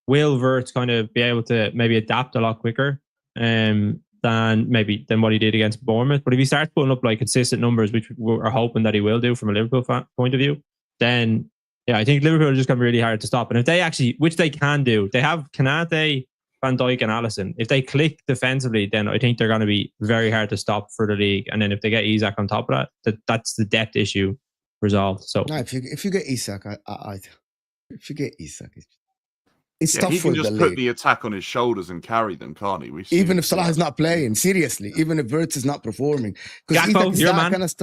Will Wirtz kind of be able to maybe adapt a lot quicker than what he did against Bournemouth? But if he starts putting up like consistent numbers, which we're hoping that he will do from a Liverpool point of view, then I think Liverpool are just going to be really hard to stop. And if they actually, which they can do, they have Kanate, Van Dijk, and Alisson. If they click defensively, then I think they're going to be very hard to stop for the league. And then if they get Isak on top of that, that's the depth issue resolved. So no, if you get Isak, if you get Isak. It's tough he for can just the put league. The attack on his shoulders and carry them, can't he? Even if Salah is not playing, seriously, even if Wirtz is not performing. Gakpo, your man. Kind of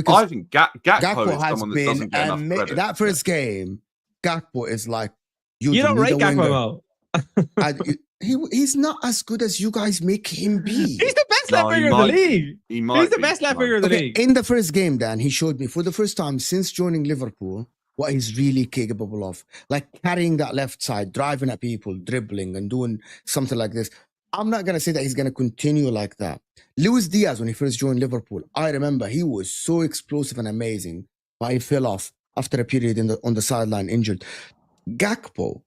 I think Gakpo is has someone that been doesn't get enough credit. That first game, Gakpo is like... You don't rate Gakpo, He's not as good as you guys make him be. He's the best left winger in the league. He's the best left winger in the league. In the first game, Dan, he showed me for the first time since joining Liverpool what he's really capable of. Like carrying that left side, driving at people, dribbling and doing something like this. I'm not going to say that he's going to continue like that. Luis Diaz, when he first joined Liverpool, I remember he was so explosive and amazing, but he fell off after a period on the sideline injured. Gakpo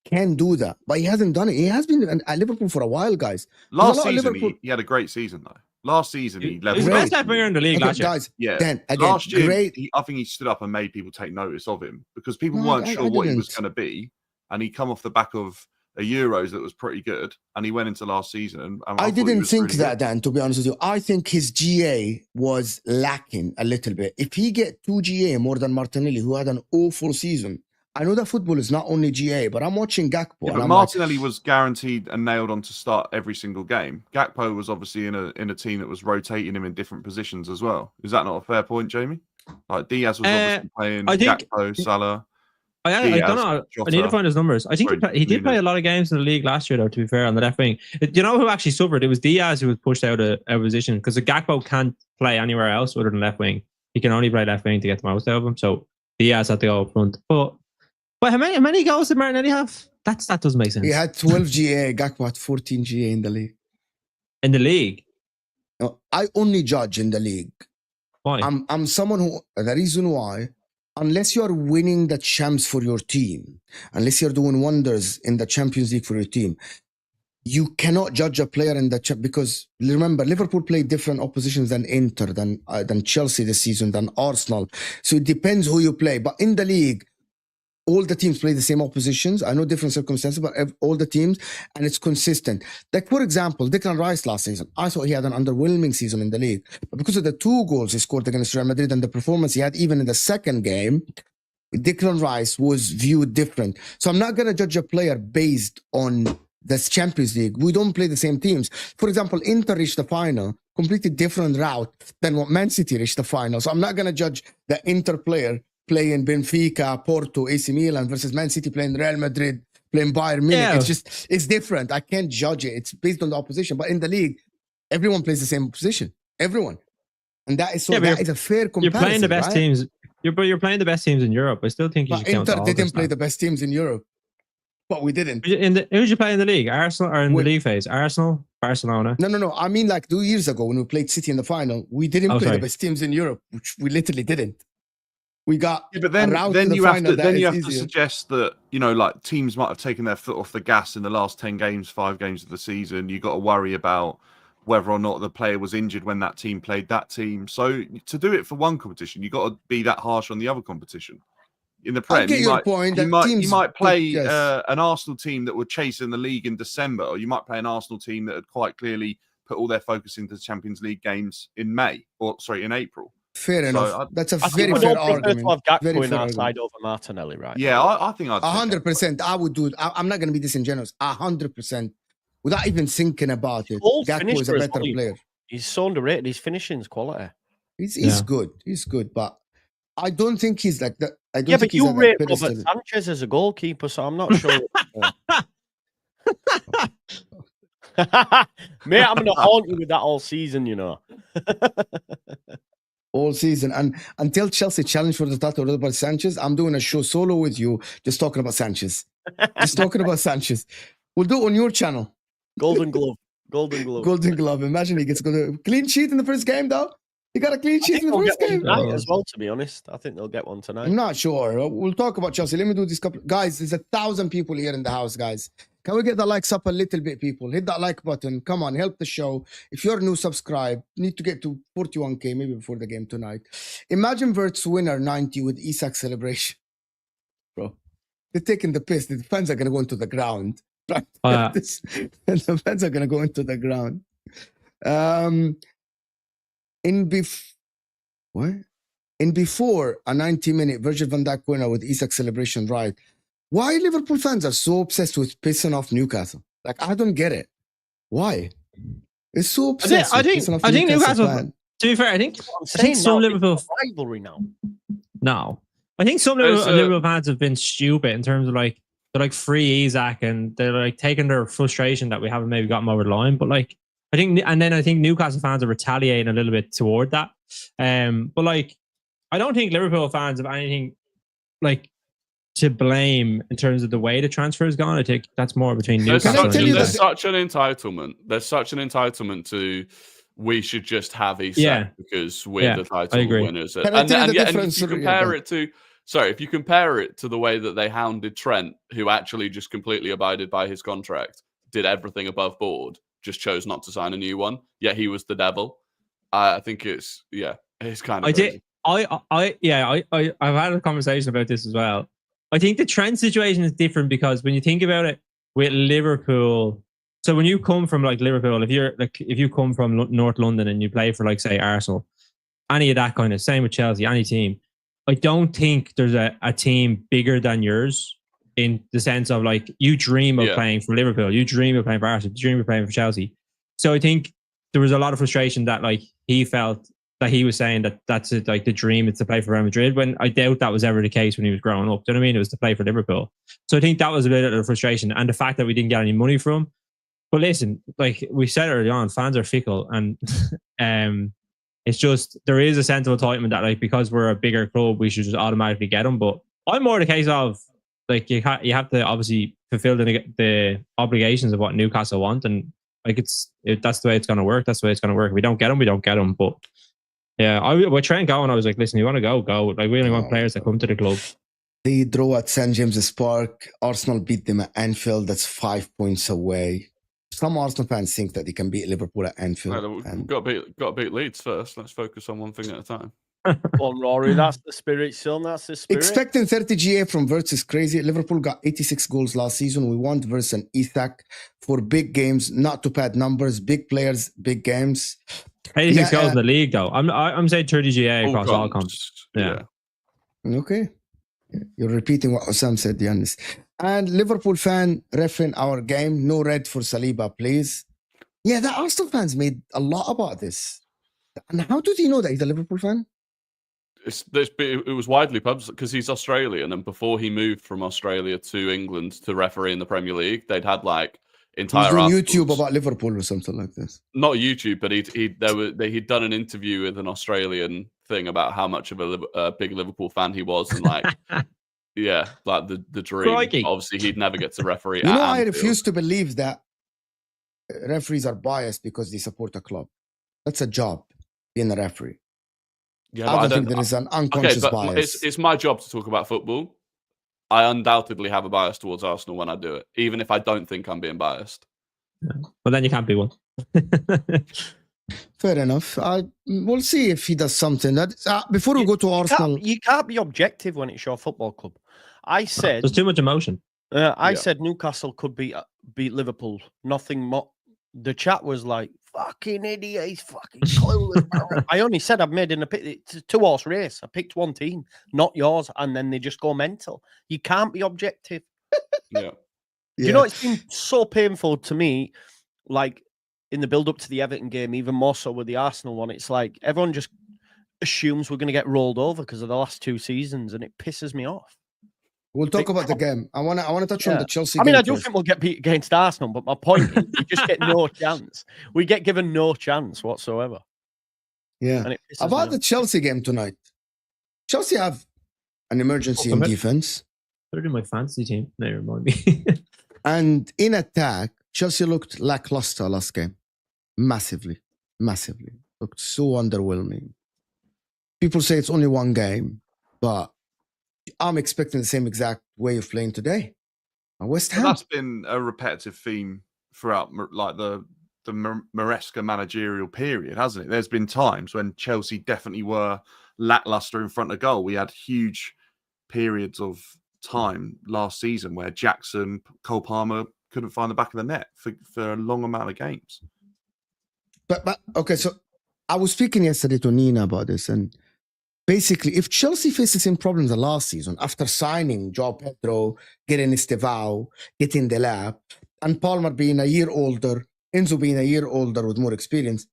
can do that, but he hasn't done it. He has been at Liverpool for a while, guys. Last season, he had a great season, though. Last season, he's the best left winger in the league last year. Guys, yeah. Then, again, last year, great. I think he stood up and made people take notice of him because people weren't sure what he was going to be. And he come off the back of a Euros that was pretty good. And he went into last season. And I didn't think that, Dan, to be honest with you. I think his GA was lacking a little bit. If he get 2 GA more than Martinelli, who had an awful season, I know that football is not only GA, but I'm watching Gakpo. Yeah, but Martinelli was guaranteed and nailed on to start every single game. Gakpo was obviously in a team that was rotating him in different positions as well. Is that not a fair point, Jamie? Like Diaz was obviously playing Gakpo, Salah. I don't know. Jota. I need to find his numbers. I think he did play a lot of games in the league last year, though, to be fair, on the left wing. You know who actually suffered? It was Diaz who was pushed out of position because the Gakpo can't play anywhere else other than left wing. He can only play left wing to get the most out of him. So Diaz had to go up front. But how many goals did Martinelli have? That doesn't make sense. He had 12 GA. Gakpo had 14 GA in the league. In the league? I only judge in the league. Why? I'm someone who, the reason why, unless you're winning the champs for your team, unless you're doing wonders in the Champions League for your team, you cannot judge a player in the because remember, Liverpool played different oppositions than Inter, than Chelsea this season, than Arsenal. So it depends who you play. But in the league, all the teams play the same oppositions. I know different circumstances, but all the teams, and it's consistent. Like, for example, Declan Rice last season, I thought he had an underwhelming season in the league. But because of the 2 goals he scored against Real Madrid and the performance he had even in the second game, Declan Rice was viewed different. So I'm not going to judge a player based on this Champions League. We don't play the same teams. For example, Inter reached the final, completely different route than what Man City reached the final. So I'm not going to judge the Inter player playing Benfica, Porto, AC Milan versus Man City playing Real Madrid, playing Bayern Munich. Yeah. It's different. I can't judge it. It's based on the opposition. But in the league, everyone plays the same position. Everyone. And that is that is a fair comparison. You're playing the best right? teams. You're playing the best teams in Europe. I still think you should count Inter all didn't this play stuff. the best teams in Europe. But we didn't. Who did you play in the league? Arsenal or in the league phase? Arsenal, Barcelona. No. I mean, like 2 years ago when we played City in the final, we didn't play the best teams in Europe, which we literally didn't. We got but then you have to suggest that, you know, like teams might have taken their foot off the gas in the last 10 games, 5 games of the season. You got to worry about whether or not the player was injured when that team played that team. So to do it for one competition, you got to be that harsh on the other competition. In the Prem, you might play an Arsenal team that were chasing the league in December, or you might play an Arsenal team that had quite clearly put all their focus into the Champions League games in in April. Fair enough. That's a very fair argument. To have Gakpo in our side over Martinelli, right? Yeah, I think I'd 100%. I would do it. I'm not going to be disingenuous. 100%, without even thinking about it. Gakpo is a better player. He's so underrated. His finishing's quality. He's good. He's good, but I don't think he's like that. I don't think but you rate Robert Sanchez as a goalkeeper, so I'm not sure. Mate, I'm going to haunt you with that all season, you know. All season. And until Chelsea challenge for the title of Robert Sanchez, I'm doing a show solo with you, just talking about Sanchez. Just talking about Sanchez. We'll do it on your channel. Golden Glove. Golden Glove. Imagine he gets a clean sheet in the first game, though. He got a clean sheet in the first game. Tonight as well, to be honest. I think they'll get one tonight. I'm not sure. We'll talk about Chelsea. Let me do this couple. Guys, there's 1,000 people here in the house, guys. Can we get the likes up a little bit, people? Hit that like button. Come on, help the show. If you're new, subscribe. Need to get to 41K maybe before the game tonight. Imagine Vert's winner 90 with Isak celebration. Bro, they're taking the piss. The fans are going to go into the ground. The fans are going to go into the ground. In before a 90-minute Virgil van Dijk winner with Isak celebration, right? Why Liverpool fans are so obsessed with pissing off Newcastle? Like, I don't get it. Why? It's so obsessed. I think Newcastle. To be fair, I think some Liverpool rivalry now. No, I think some Liverpool fans have been stupid in terms of like they're like free Isak and they're like taking their frustration that we haven't maybe gotten over the line. But like I think Newcastle fans are retaliating a little bit toward that. But like I don't think Liverpool fans have anything like to blame in terms of the way the transfer has gone. I think that's more between Newcastle and Newcastle. There's such an entitlement. There's such an entitlement to we should just have Isak because we're the title winners. And if you compare it to if you compare it to the way that they hounded Trent, who actually just completely abided by his contract, did everything above board, just chose not to sign a new one, yet he was the devil. I think it's kind of crazy. I've had a conversation about this as well. I think the Trent situation is different because when you think about it with Liverpool, so when you come from like Liverpool, if you come from North London and you play for like say Arsenal, any of that kind of, same with Chelsea, any team, I don't think there's a team bigger than yours in the sense of like you dream of playing for Liverpool, you dream of playing for Arsenal, you dream of playing for Chelsea. So I think there was a lot of frustration that like he felt that he was saying that that's it, like the dream is to play for Real Madrid, when I doubt that was ever the case when he was growing up. Do you know what I mean? It was to play for Liverpool. So I think that was a bit of a frustration, and the fact that we didn't get any money from him. But listen, like we said early on, fans are fickle, and it's just there is a sense of entitlement that like because we're a bigger club, we should just automatically get them. But I'm more the case of like you have to obviously fulfill the obligations of what Newcastle want, and Like that's the way it's going to work. That's the way it's going to work. If we don't get him, we don't get him. But yeah, with Trent going, I was like, listen, you want to go? Like, we only want players that come to the club. They draw at St. James's Park. Arsenal beat them at Anfield. That's 5 points away. Some Arsenal fans think that they can beat Liverpool at Anfield. We've got to beat Leeds first. Let's focus on one thing at a time. On Rory, that's the spirit, son. That's the spirit. Expecting 30 GA from Verts is crazy. Liverpool got 86 goals last season. We want Verts and Isak for big games, not to pad numbers, big players, big games. 86 goals in the league, though. I'm saying 30 GA across all comps. Yeah. Okay. You're repeating what Osam said, Giannis. And Liverpool fan refereeing our game. No red for Saliba, please. Yeah, the Arsenal fans made a lot about this. And how did he know that he's a Liverpool fan? It was widely published because he's Australian, and before he moved from Australia to England to referee in the Premier League, they'd had like entire YouTube about Liverpool or something like this. Not YouTube, but he'd done an interview with an Australian thing about how much of a big Liverpool fan he was, and like yeah, like the dream. Crikey. Obviously, he'd never get to referee. You know, at I Anfield. refuse to believe that referees are biased because they support a club. That's a job, being a referee. Yeah, I don't think there is an unconscious bias. It's my job to talk about football. I undoubtedly have a bias towards Arsenal when I do it, even if I don't think I'm being biased. Well, then you can't be one. Fair enough. We'll see if he does something. Before we go to Arsenal... You can't be objective when it's your football club. I said... There's too much emotion. I said Newcastle could beat Liverpool. Nothing more. The chat was like, fucking idiot, he's fucking clueless. I only said I've made it's a 2-horse race. I picked one team, not yours, and then they just go mental. You can't be objective. Yeah. Do you know, it's been so painful to me, like in the build-up to the Everton game, even more so with the Arsenal one. It's like everyone just assumes we're going to get rolled over because of the last 2 seasons, and it pisses me off. We'll talk about the game. I want to touch on the Chelsea game. I mean, I do think we'll get beat against Arsenal, but my point is we just get no chance. We get given no chance whatsoever. Yeah. And about the Chelsea game tonight. Chelsea have an emergency in defense. They're in my fantasy team. They remind me. And in attack, Chelsea looked lackluster last game. Massively. Looked so underwhelming. People say it's only one game, but I'm expecting the same exact way of playing today. West Ham. That's been a repetitive theme throughout, like the Maresca managerial period, hasn't it? There's been times when Chelsea definitely were lackluster in front of goal. We had huge periods of time last season where Jackson, Cole Palmer couldn't find the back of the net for a long amount of games. But okay, so I was speaking yesterday to Nina about this, and basically, if Chelsea faced the same problems as last season, after signing João Pedro, getting Estevao, getting Delap, and Palmer being a year older, Enzo being a year older with more experience,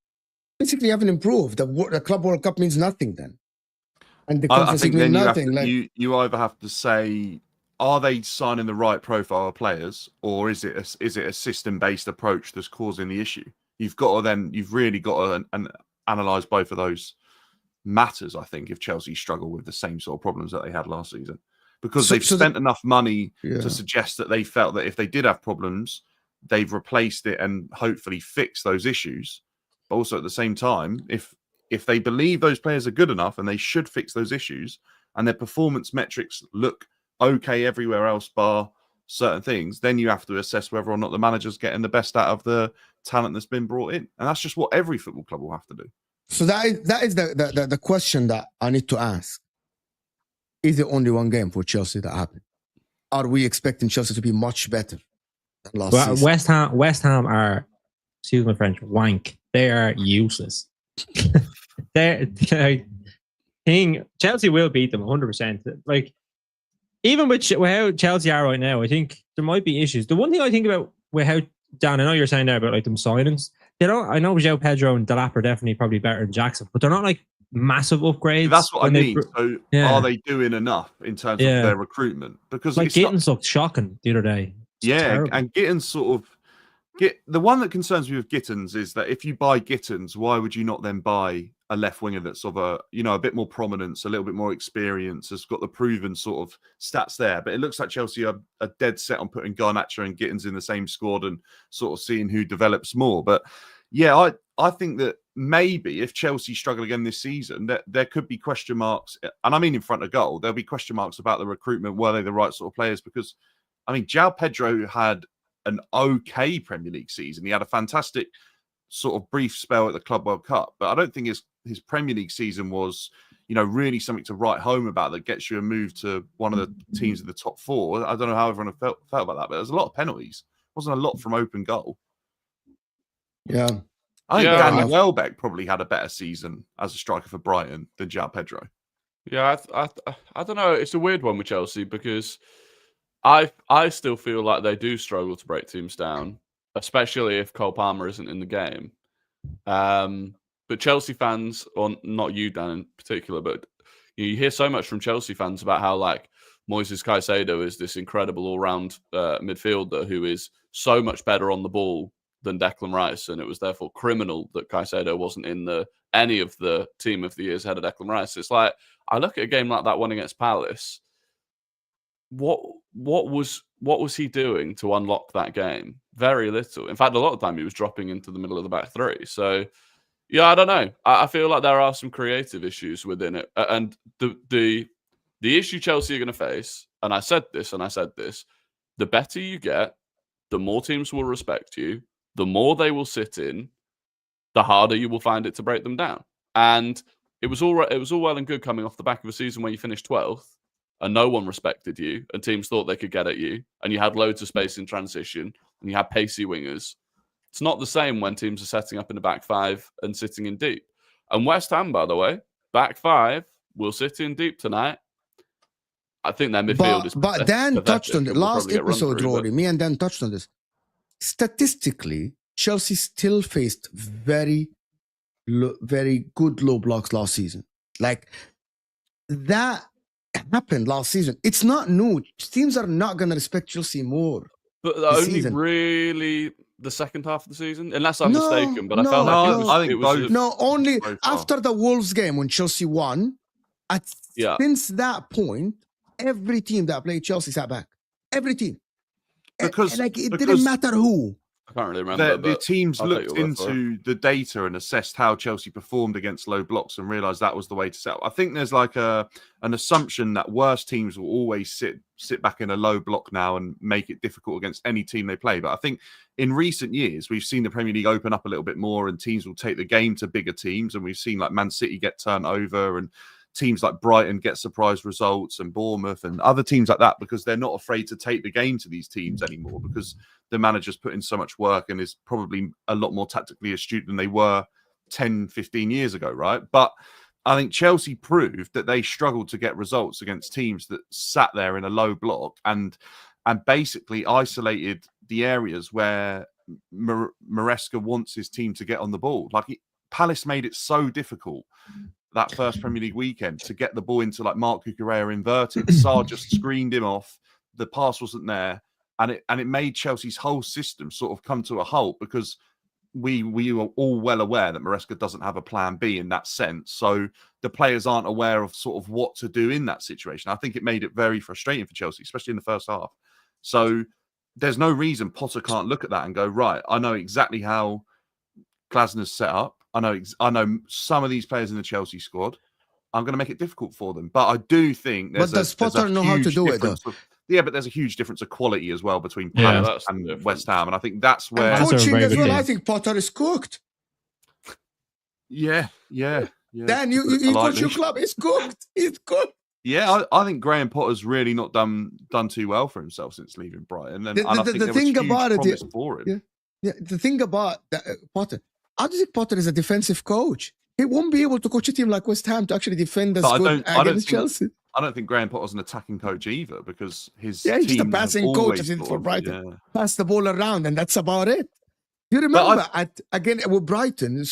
basically haven't improved. The Club World Cup means nothing then. And the Conference League means nothing. You either have to say, are they signing the right profile of players, or is it a system-based approach that's causing the issue? You've really got to analyse both of those matters, I think, if Chelsea struggle with the same sort of problems that they had last season, because they've spent enough money to suggest that they felt that if they did have problems, they've replaced it and hopefully fixed those issues. But also at the same time, if they believe those players are good enough and they should fix those issues, and their performance metrics look okay everywhere else bar certain things, then you have to assess whether or not the manager's getting the best out of the talent that's been brought in. And that's just what every football club will have to do. So that is the question that I need to ask. Is it only one game for Chelsea that happened? Are we expecting Chelsea to be much better than last season? West Ham are, excuse my French, wank. They are useless. Chelsea will beat them 100%. Like, even with how Chelsea are right now, I think there might be issues. The one thing I think about with how, Dan, I know you're saying there about like them signings. I know João Pedro and Delap are definitely probably better than Jackson, but they're not like massive upgrades. That's what I mean. So are they doing enough in terms of their recruitment? Because like Gittins looked shocking the other day. And Gittins sort of The one that concerns me with Gittins is that if you buy Gittins, why would you not then buy a left winger that's of a bit more prominence, a little bit more experience, has got the proven sort of stats there? But it looks like Chelsea are dead set on putting Garnacho and Gittins in the same squad and sort of seeing who develops more. But yeah, I think that maybe if Chelsea struggle again this season, that there could be question marks, and I mean in front of goal, there'll be question marks about the recruitment. Were they the right sort of players? Because I mean, João Pedro had an okay Premier League season. He had a fantastic sort of brief spell at the Club World Cup, but I don't think his Premier League season was, really something to write home about that gets you a move to one of the teams in the top 4. I don't know how everyone felt about that, but there's a lot of penalties. Wasn't a lot from open goal. Yeah. I think Daniel Welbeck probably had a better season as a striker for Brighton than João Pedro. Yeah, I don't know. It's a weird one with Chelsea because I still feel like they do struggle to break teams down, especially if Cole Palmer isn't in the game. But Chelsea fans, or not you, Dan, in particular, but you hear so much from Chelsea fans about how like Moises Caicedo is this incredible all-round midfielder who is so much better on the ball than Declan Rice, and it was therefore criminal that Caicedo wasn't in any of the team of the years ahead of Declan Rice. It's like I look at a game like that one against Palace. What was he doing to unlock that game? Very little. In fact, a lot of the time he was dropping into the middle of the back three. So, yeah, I don't know. I feel like there are some creative issues within it, and the issue Chelsea are going to face. And I said this, the better you get, the more teams will respect you, the more they will sit in, the harder you will find it to break them down. And it was all right. It was all well and good coming off the back of a season where you finished 12th. And no one respected you, and teams thought they could get at you, and you had loads of space in transition, and you had pacey wingers. It's not the same when teams are setting up in the back 5 and sitting in deep. And West Ham, by the way, back 5 will sit in deep tonight. I think their midfield is. But Dan touched on the last episode, Rory. Me and Dan touched on this. Statistically, Chelsea still faced very good low blocks last season. Like that happened last season. It's not new. Teams are not going to respect Chelsea more. But only really the second half of the season, unless I'm mistaken. But I felt like it was only after the Wolves game when Chelsea won. Since that point, every team that played Chelsea sat back. Every team. Because it didn't matter who. I can't really remember. The teams looked into the data and assessed how Chelsea performed against low blocks and realised that was the way to set up. I think there's like an assumption that worse teams will always sit back in a low block now and make it difficult against any team they play. But I think in recent years, we've seen the Premier League open up a little bit more and teams will take the game to bigger teams. And we've seen like Man City get turned over and teams like Brighton get surprise results and Bournemouth and other teams like that because they're not afraid to take the game to these teams anymore because the manager's put in so much work and is probably a lot more tactically astute than they were 10, 15 years ago, right? But I think Chelsea proved that they struggled to get results against teams that sat there in a low block and basically isolated the areas where Maresca wants his team to get on the ball. Like Palace made it so difficult that first Premier League weekend to get the ball into like Marc Cucurella inverted. Sarr just screened him off. The pass wasn't there. And it made Chelsea's whole system sort of come to a halt because we were all well aware that Maresca doesn't have a plan B in that sense. So the players aren't aware of sort of what to do in that situation. I think it made it very frustrating for Chelsea, especially in the first half. So there's no reason Potter can't look at that and go, right, I know exactly how Glasner's set up. I know some of these players in the Chelsea squad. I'm going to make it difficult for them. But I do think there's does Potter know how to do it, though? Yeah, but there's a huge difference of quality as well between Palace and West Ham. And I think that's where... And coaching as well, I think Potter is cooked. Yeah. Dan, you coach your club, it's cooked. It's cooked. Yeah, I think Graham Potter's really not done too well for himself since leaving Brighton. And I think the thing about it, for him. Yeah, the thing about Potter, I don't think Potter is a defensive coach. He won't be able to coach a team like West Ham to actually defend as good against Chelsea. I don't think Graham Potter's an attacking coach either because his he's just a passing coach for Brighton. Yeah. Pass the ball around and that's about it. You remember again with Brighton?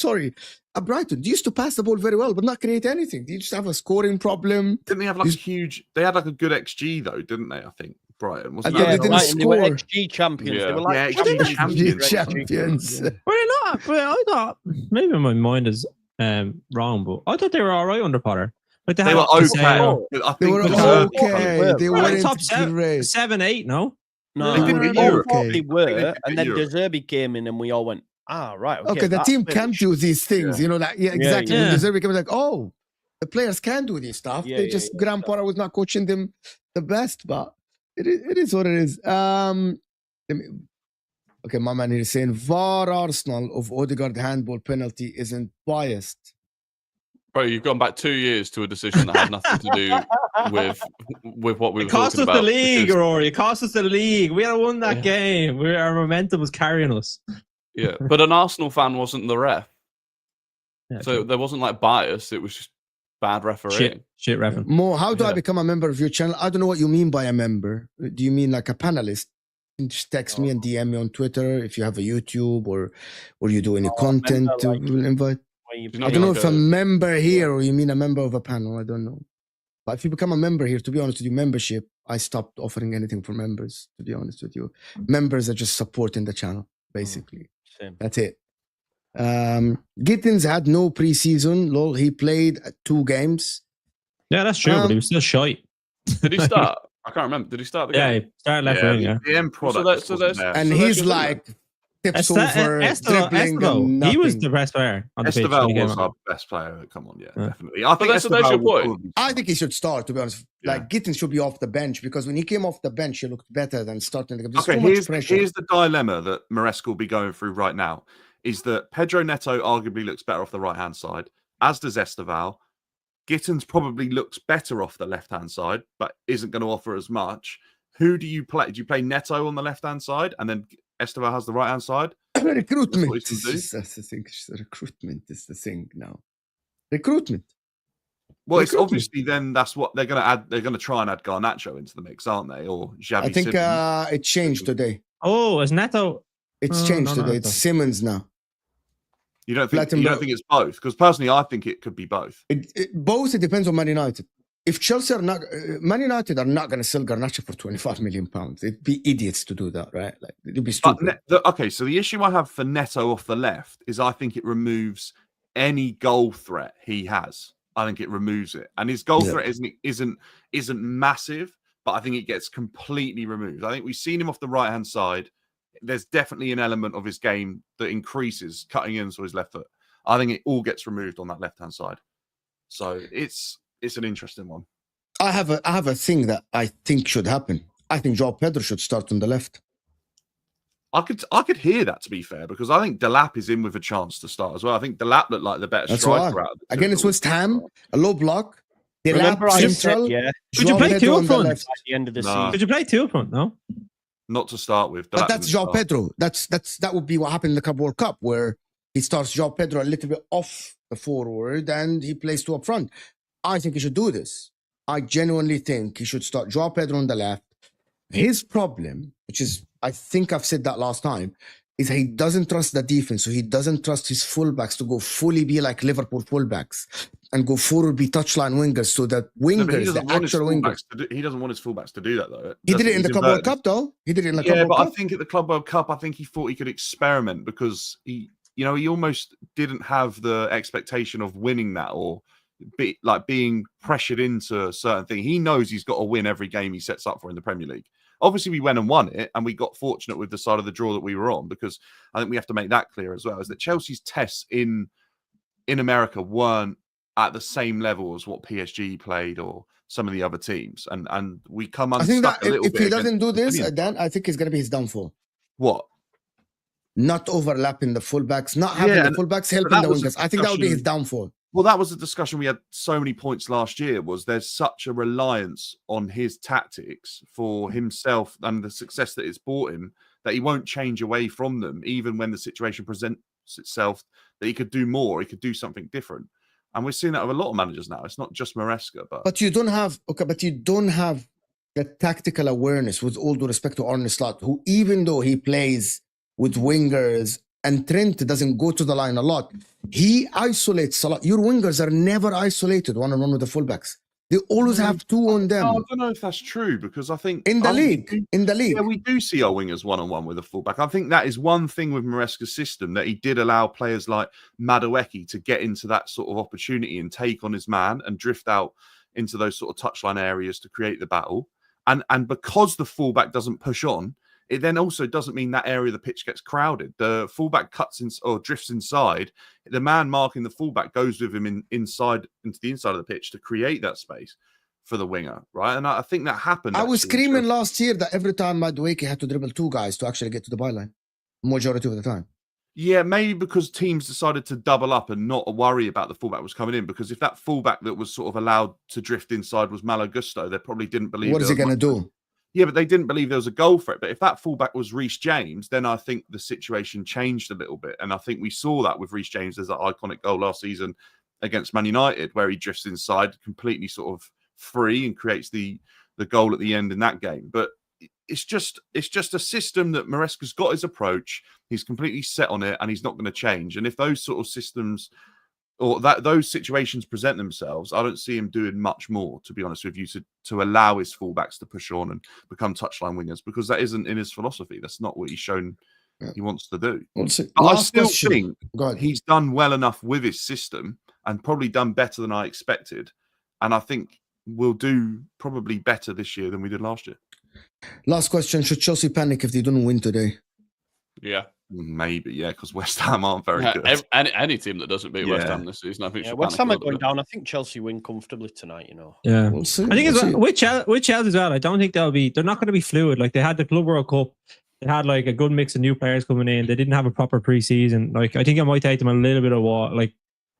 Brighton they used to pass the ball very well, but not create anything. They just have a scoring problem. Didn't they have like They had like a good XG though, didn't they? I think Brighton, wasn't Yeah, that? they didn't Brighton, they were score. XG champions. Yeah. They were like Yeah, champions. XG champions. Champions. Were they not? But I thought maybe my mind is wrong, but I thought they were all right under Potter. Like They had were okay. Savio. I They think were Deserbi okay. were They right. weren't top great. 7, 8, no? No, They didn't get Europe. Okay. They were, did and get then Europe. Deserbi came in, and we all went, right. Okay, the that's team where can it do these things. Yeah. You know that. Yeah, exactly. Yeah. When Deserbi comes like, oh, the players can do this stuff. Yeah, They yeah, just yeah. Graham Potter was not coaching them the best, but it is what it is. Okay, my man here is saying VAR Arsenal of Odegaard handball penalty isn't biased. Bro, you've gone back 2 years to a decision that had nothing to do with what we were It cost talking us about. the league, because- Rory. It cost us the league. We had won that Yeah. game. Our momentum was carrying us. Yeah, but an Arsenal fan wasn't the ref, Yeah, so true. there wasn't like bias. It was just bad refereeing. Shit, Reverend. Mo, how do I Yeah. become a member of your channel? I don't know what you mean by a member. Do you mean like a panelist? You can just text me and DM me on Twitter if you have a YouTube or you do any content member, to like- invite. Where you You I know, don't know like if a a- member here or you mean a member of a panel. I don't know. But if you become a member here, to be honest with you, membership, I stopped offering anything for members, to be honest with you. Members are just supporting the channel, basically. Same. That's it. Gittins had no preseason. Lol, he played 2 games. Yeah, that's true, but he was still shy. Did he start? I can't remember. Did he start the Yeah, game? he started left wing, yeah. The end product. that- just so wasn't that's- there. And So he's good, isn't like tips Esteban, over, dribbling and he was nothing. the best player on the pitch. when Esteban he came was on. our best player. Come on, yeah, Yeah. definitely. I think that's your Esteban will point. probably- I think he should start, to be honest. Yeah. Like, Gittins should be off the bench because when he came off the bench, he looked better than starting the game. There's Okay, too much here's pressure. the dilemma that Maresca will be going through right now. Is that Pedro Neto arguably looks better off the right-hand side, as does Esteval. Gittins probably looks better off the left-hand side, but isn't going to offer as much. Who do you play? Do you play Neto on the left-hand side, and then Esteval has the right-hand side? Recruitment That's what he's that's the thing. Recruitment is the thing now. Recruitment. Well, it's Recruitment. obviously then that's what they're going to add. They're going to try and add Garnacho into the mix, aren't they? Or Xavi I think Simons. it changed today. Oh, is Neto? It's Oh, changed no, today. no, It's no. Simmons now. You don't think Plattenberg. it's both? Because personally, I think it could be both. Both, it depends on Man United. If Chelsea are not, Man United are not going to sell Garnacho for £25 million. It'd be idiots to do that, right? Like, it'd be But stupid. okay, so the issue I have for Neto off the left is I think it removes any goal threat he has. I think it removes it, and his goal threat isn't massive, but I think it gets completely removed. I think we've seen him off the right hand side. There's definitely an element of his game that increases cutting in to his left foot. I think it all gets removed on that left hand side. So it's an interesting one. I have a thing that I think should happen. I think João Pedro should start on the left. I could hear that, to be fair, because I think Delap is in with a chance to start as well. I think Delap looked like the better That's striker why. out of the two. Against West Ham, a low block. Remember Delap I central. said, yeah, Would you João play Pedro two on up the front? left. at the end of the No. season. Did you play 2 up front? No. Not to start with. But Delap that's didn't João start. Pedro. That would be what happened in the Club World Cup, where he starts João Pedro a little bit off the forward and he plays 2 up front. I think he should do this. I genuinely think he should start João Pedro on the left. His problem, which is, I think I've said that last time, is he doesn't trust the defense. So he doesn't trust his fullbacks to go fully be like Liverpool fullbacks and go forward, be touchline wingers. So that No, but wingers, the actual wingers. he doesn't want his fullbacks to do that, though. He did it in the He's Club World inverted. Cup, though. He did it in the Yeah, Club but World I Cup. think at the Club World Cup, I think he thought he could experiment because he almost didn't have the expectation of winning that or being pressured into a certain thing. He knows he's got to win every game he sets up for in the Premier League. Obviously, we went and won it, and we got fortunate with the side of the draw that we were on, because I think we have to make that clear as well, is that Chelsea's tests in America weren't at the same level as what PSG played or some of the other teams. And we come I think unstuck that a little if bit. he doesn't do this, against then I think it's going to be his downfall. what? Not overlapping the fullbacks, not having Yeah, the and- fullbacks but helping that the was a wingers. I think that would be his discussion- downfall. Well, that was a discussion we had so many points last year, was there's such a reliance on his tactics for himself and the success that it's brought him that he won't change away from them, even when the situation presents itself that he could do more, he could do something different. And we're seeing that with a lot of managers now. It's not just Maresca, but You don't have the tactical awareness, with all due respect to Arne Slot, who, even though he plays with wingers and Trent doesn't go to the line a lot, he isolates a lot. Your wingers are never isolated one-on-one with the fullbacks. They always have two on them. I don't know if that's true because I think in the league, yeah, we do see our wingers one-on-one with a fullback. I think that is one thing with Maresca's system, that he did allow players like Madueke to get into that sort of opportunity and take on his man and drift out into those sort of touchline areas to create the battle. And because the fullback doesn't push on, it then also doesn't mean that area of the pitch gets crowded. The fullback cuts in or drifts inside. The man marking the fullback goes with him inside into the inside of the pitch to create that space for the winger, right? And I think that happened. I was screaming last year that every time Madueke had to dribble two guys to actually get to the byline, majority of the time. Yeah, maybe because teams decided to double up and not worry about the fullback was coming in. Because if that fullback that was sort of allowed to drift inside was Malo Gusto, they probably didn't believe. What is he going to do? Yeah, but they didn't believe there was a goal for it. But if that fullback was Reece James, then I think the situation changed a little bit. And I think we saw that with Reece James as that iconic goal last season against Man United, where he drifts inside completely sort of free and creates the goal at the end in that game. But it's just a system that Maresca's got his approach. He's completely set on it and he's not going to change. And if those sort of systems or those situations present themselves, I don't see him doing much more, to be honest with you, to allow his fullbacks to push on and become touchline wingers, because that isn't in his philosophy. That's not what he's shown he wants to do. I still think he's done well enough with his system and probably done better than I expected. And I think we'll do probably better this year than we did last year. Last question. Should Chelsea panic if they don't win today? Yeah. Maybe, yeah, because West Ham aren't very good. Any team that doesn't beat West Ham this season, I think West Ham are going down. I think Chelsea win comfortably tonight, you know. Yeah. We'll see. I think with Chelsea as well, I don't think they're not going to be fluid. Like, they had the Club World Cup. They had like a good mix of new players coming in. They didn't have a proper preseason. Like, I think it might take them a little bit of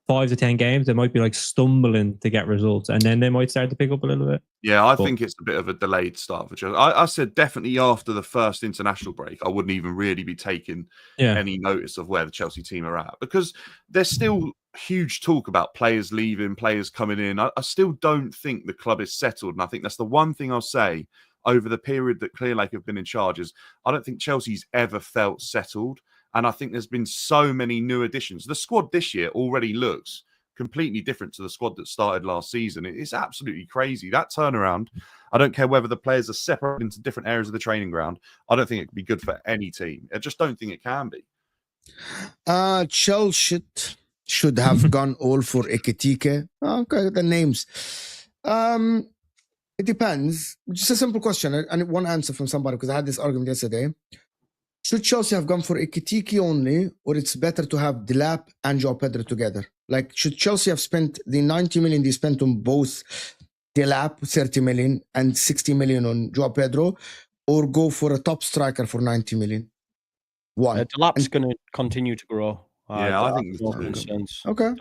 5 to 10 games. They might be like stumbling to get results, and then they might start to pick up a little bit. Yeah, I think it's a bit of a delayed start for Chelsea. I said definitely after the first international break, I wouldn't even really be taking any notice of where the Chelsea team are at, because there's still huge talk about players leaving, players coming in. I still don't think the club is settled, and I think that's the one thing I'll say over the period that Clearlake have been in charge is I don't think Chelsea's ever felt settled. And I think there's been so many new additions. The squad this year already looks completely different to the squad that started last season. It's absolutely crazy. That turnaround, I don't care whether the players are separated into different areas of the training ground. I don't think it could be good for any team. I just don't think it can be. Chelsea should have gone all for Ekitike. Okay, the names. It depends. Just a simple question. I need one answer from somebody, because I had this argument yesterday. Should Chelsea have gone for Ekitike only, or it's better to have Delap and João Pedro together? Like, should Chelsea have spent the 90 million they spent on both Delap, 30 million, and 60 million on João Pedro, or go for a top striker for 90 million? Delap's going to continue to grow. I think no concerns. Okay,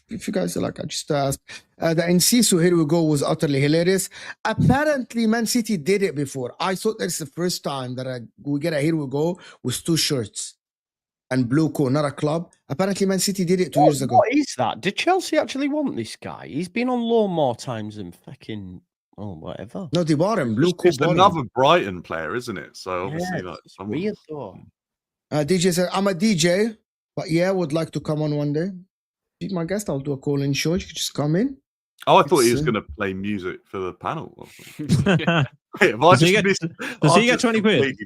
if you guys are like, I just asked. The Enciso, here we go, was utterly hilarious. Apparently, Man City did it before. I thought that's the first time that we get a here we go with 2 shirts and blue coat, not a club. Apparently, Man City did it 2 years ago. What is that? Did Chelsea actually want this guy? He's been on loan more times than fucking whatever. No, they bought him. Blue coat. It's another Brighton player, isn't it? So obviously, it's weird though. DJ said, "I'm a DJ, but would like to come on one day. Be my guest. I'll do a call-in show. You could just come in." Oh, I thought he was going to play music for the panel. Does he get 20 quid?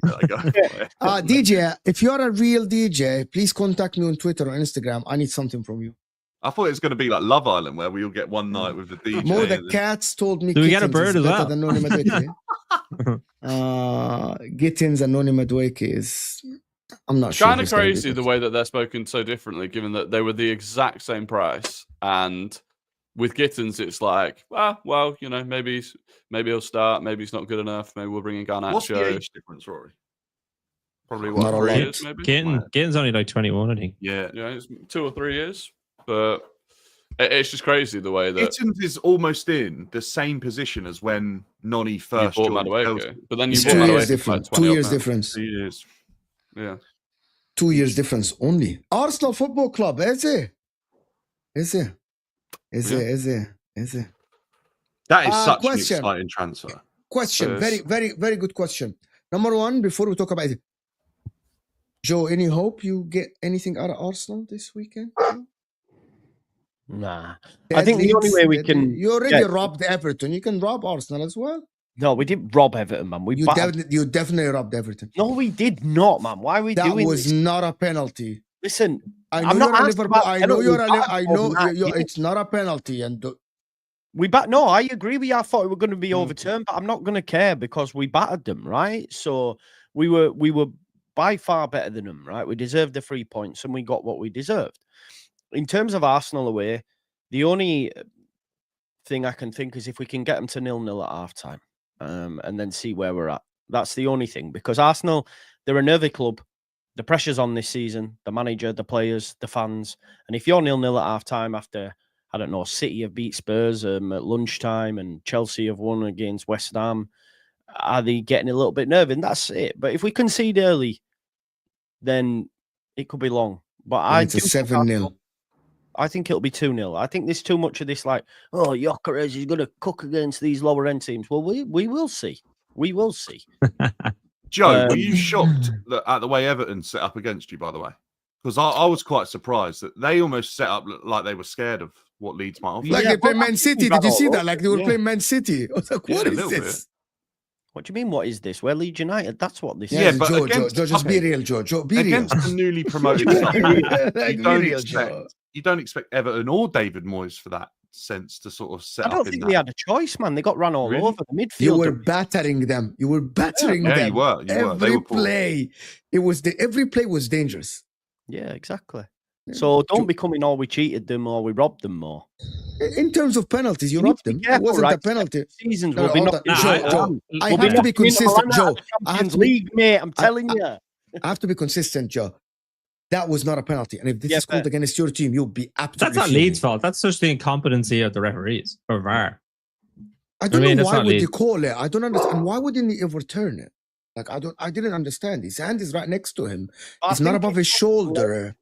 DJ, if you're a real DJ, please contact me on Twitter or Instagram. I need something from you. I thought it was going to be like Love Island, where we all get one night with the DJ. More the cats told me. Do we get a bird as well? Gittins and Noni Madueke is... I'm not sure. Kind of crazy the way that they're spoken so differently, given that they were the exact same price. And with Gittins, it's like, well, you know, maybe he'll start, maybe he's not good enough, maybe we'll bring in Garnacho. What's the age difference, Rory? Probably what, 3 years, maybe? Gittins only like 21, I think. Yeah, it's 2 or 3 years, but it's just crazy the way that Gittins is almost in the same position as when Noni first joined Chelsea. But then you bought 2 years difference. 2 years difference. 2 years. Yeah. 2 years difference only. Arsenal Football Club, Eze. That is such an exciting transfer. Question. Very, very, very good question. Number one, before we talk about it, Joe, any hope you get anything out of Arsenal this weekend? Nah. I think the only way we can... You already robbed Everton. You can rob Arsenal as well. No, we didn't rob Everton, man. You definitely robbed Everton. No, we did not, man. Why are we doing this? That was not a penalty. Listen, I know you're a Liverpool. I know it's not a penalty. And no, I agree with you. I thought it were going to be overturned, but I'm not going to care because we battered them, right? So we were by far better than them, right? We deserved the 3 points and we got what we deserved. In terms of Arsenal away, the only thing I can think is if we can get them to 0-0 at half time. And then see where we're at. That's the only thing. Because Arsenal, they're a nervy club. The pressure's on this season. The manager, the players, the fans. And if you're 0-0 at half-time after, I don't know, City have beat Spurs at lunchtime and Chelsea have won against West Ham, are they getting a little bit nervy? And that's it. But if we concede early, then it could be long. But it's a 7-0. I think it'll be 2-0. I think there's too much of this like, oh, Gyökeres is going to cook against these lower end teams. Well, we will see. We will see. Joe, were you shocked at the way Everton set up against you, by the way? Because I was quite surprised that they almost set up like they were scared of what Leeds might offer. Like they play Man City. Did you see that? Like they were playing Man City. I was like, what is this? What do you mean, what is this? We're Leeds United. That's what this is. Yeah, but Joe, just be real, Joe. Be real. Against the newly promoted you don't expect Everton or David Moyes for that sense to sort of set up. I don't think they had a choice, man. They got run all over the midfield. You were battering them. You were battering them. Yeah, you were. Every play, every play was dangerous. Yeah, exactly. So don't be coming, we cheated them or we robbed them more. In terms of penalties, you robbed them. It wasn't a penalty. Seasons will be not. Joe, I have to be consistent, Joe. League, mate. I'm telling you. I have to be consistent, Joe. That was not a penalty. And if this is called against your team, you'll be absolutely... That's not Leeds' fault. That's just the incompetency of the referees or VAR. I don't know why would they call it. I don't understand. Why wouldn't he overturn it? Like, I didn't understand. His hand is right next to him. It's not above his shoulder.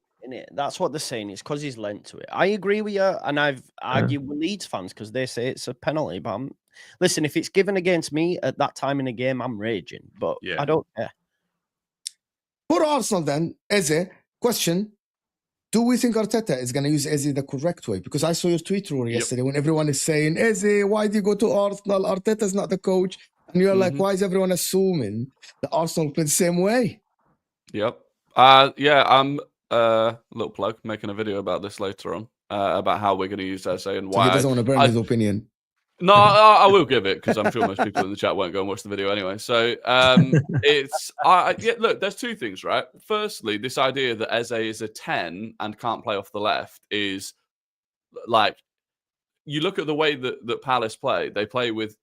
That's what they're saying. It's because he's lent to it. I agree with you. And I've argued with Leeds fans because they say it's a penalty. But listen, if it's given against me at that time in the game, I'm raging. But I don't care. For Arsenal then, Eze... Question, do we think Arteta is going to use Eze the correct way? Because I saw your tweet, Rory, yesterday when everyone is saying, Eze, why do you go to Arsenal? Arteta's not the coach. And you're like, why is everyone assuming that Arsenal play the same way? Yep. I'm little plug, making a video about this later on, about how we're going to use Eze and why. So he doesn't want to burn his opinion. No, I will give it because I'm sure most people in the chat won't go and watch the video anyway. So look, there's two things, right? Firstly, this idea that Eze is a 10 and can't play off the left is like, you look at the way that Palace play, they play with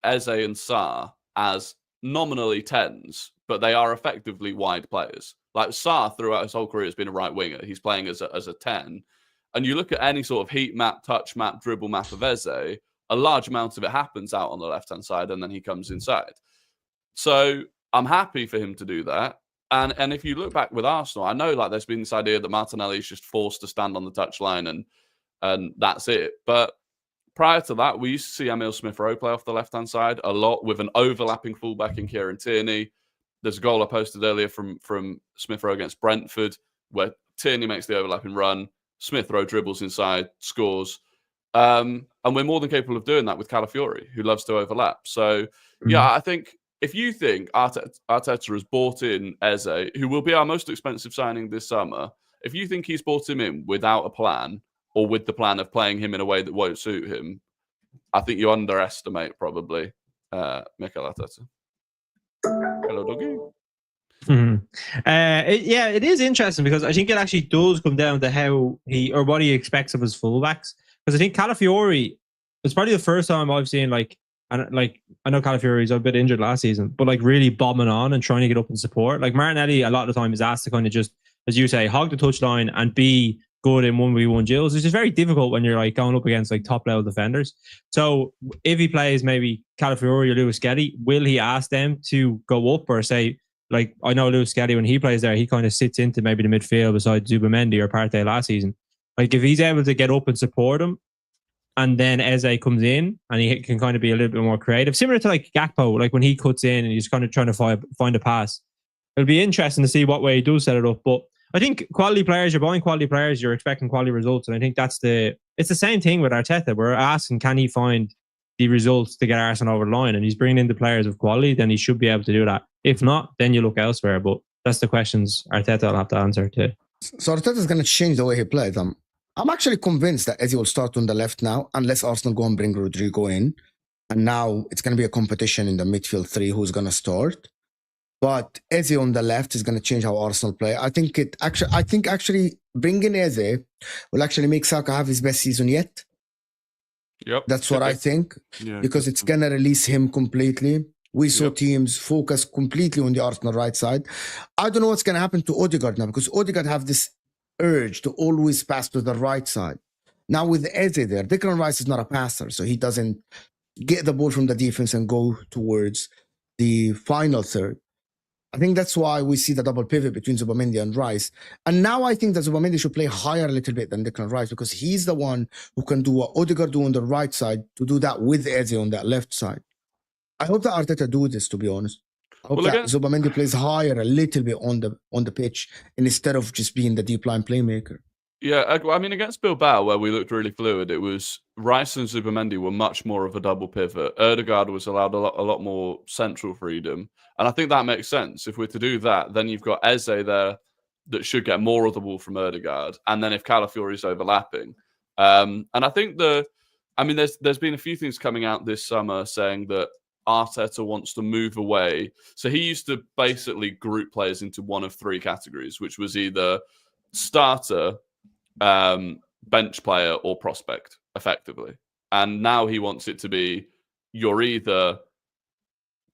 Eze and Sarr as nominally 10s, but they are effectively wide players. Like Sarr throughout his whole career has been a right winger. He's playing as a 10. And you look at any sort of heat map, touch map, dribble map of Eze, a large amount of it happens out on the left-hand side, and then he comes inside. So I'm happy for him to do that. And if you look back with Arsenal, I know like there's been this idea that Martinelli is just forced to stand on the touchline and that's it. But prior to that, we used to see Emile Smith-Rowe play off the left-hand side a lot with an overlapping fullback in Kieran Tierney. There's a goal I posted earlier from Smith-Rowe against Brentford where Tierney makes the overlapping run, Smith-Rowe dribbles inside, scores. And we're more than capable of doing that with Calafiori, who loves to overlap. So, I think if you think Arteta has bought in Eze, who will be our most expensive signing this summer, if you think he's bought him in without a plan or with the plan of playing him in a way that won't suit him, I think you underestimate probably Mikel Arteta. Hello, doggy. It is interesting because I think it actually does come down to how what he expects of his fullbacks. Because I think Calafiori, it's probably the first time I've seen I know Calafiori's a bit injured last season, but like really bombing on and trying to get up and support. Like Martinelli, a lot of the time is asked to kind of just, as you say, hog the touchline and be good in 1v1 drills, which is very difficult when you're like going up against like top level defenders. So if he plays maybe Calafiori or Lewis Skelly, will he ask them to go up or say, like I know Lewis Skelly when he plays there, he kind of sits into maybe the midfield beside Zubamendi or Partey last season. Like if he's able to get up and support him, and then Eze comes in and he can kind of be a little bit more creative, similar to like Gakpo, like when he cuts in and he's kind of trying to find a pass. It'll be interesting to see what way he does set it up. But I think quality players, you're buying quality players, you're expecting quality results, and I think that's the it's the same thing with Arteta. We're asking, can he find the results to get Arsenal over the line? And he's bringing in the players of quality, then he should be able to do that. If not, then you look elsewhere. But that's the questions Arteta will have to answer to. So Arteta's going to change the way he plays. I'm actually convinced that Eze will start on the left now, unless Arsenal go and bring Rodrygo in. And now it's going to be a competition in the midfield three who's going to start. But Eze on the left is going to change how Arsenal play. I think actually bringing Eze will actually make Saka have his best season yet. Yep. That's what I think. Yeah, because it's going to release him completely. We saw teams focus completely on the Arsenal right side. I don't know what's going to happen to Odegaard now, because Odegaard have this urge to always pass to the right side. Now with Eze there, Declan Rice is not a passer, so he doesn't get the ball from the defense and go towards the final third. I think that's why we see the double pivot between Zubimendi and Rice. And now I think that Zubimendi should play higher a little bit than Declan Rice, because he's the one who can do what Odegaard do on the right side to do that with Eze on that left side. I hope that Arteta do this, to be honest. I hope that Zubimendi plays higher a little bit on the pitch instead of just being the deep line playmaker. Yeah, I mean, against Bilbao, where we looked really fluid, it was Rice and Zubimendi were much more of a double pivot. Odegaard was allowed a lot more central freedom. And I think that makes sense. If we're to do that, then you've got Eze there that should get more of the ball from Odegaard. And then if Calafiori's overlapping. And I think there's been a few things coming out this summer saying that Arteta wants to move away. So he used to basically group players into one of three categories, which was either starter, bench player, or prospect, effectively. And now he wants it to be, you're either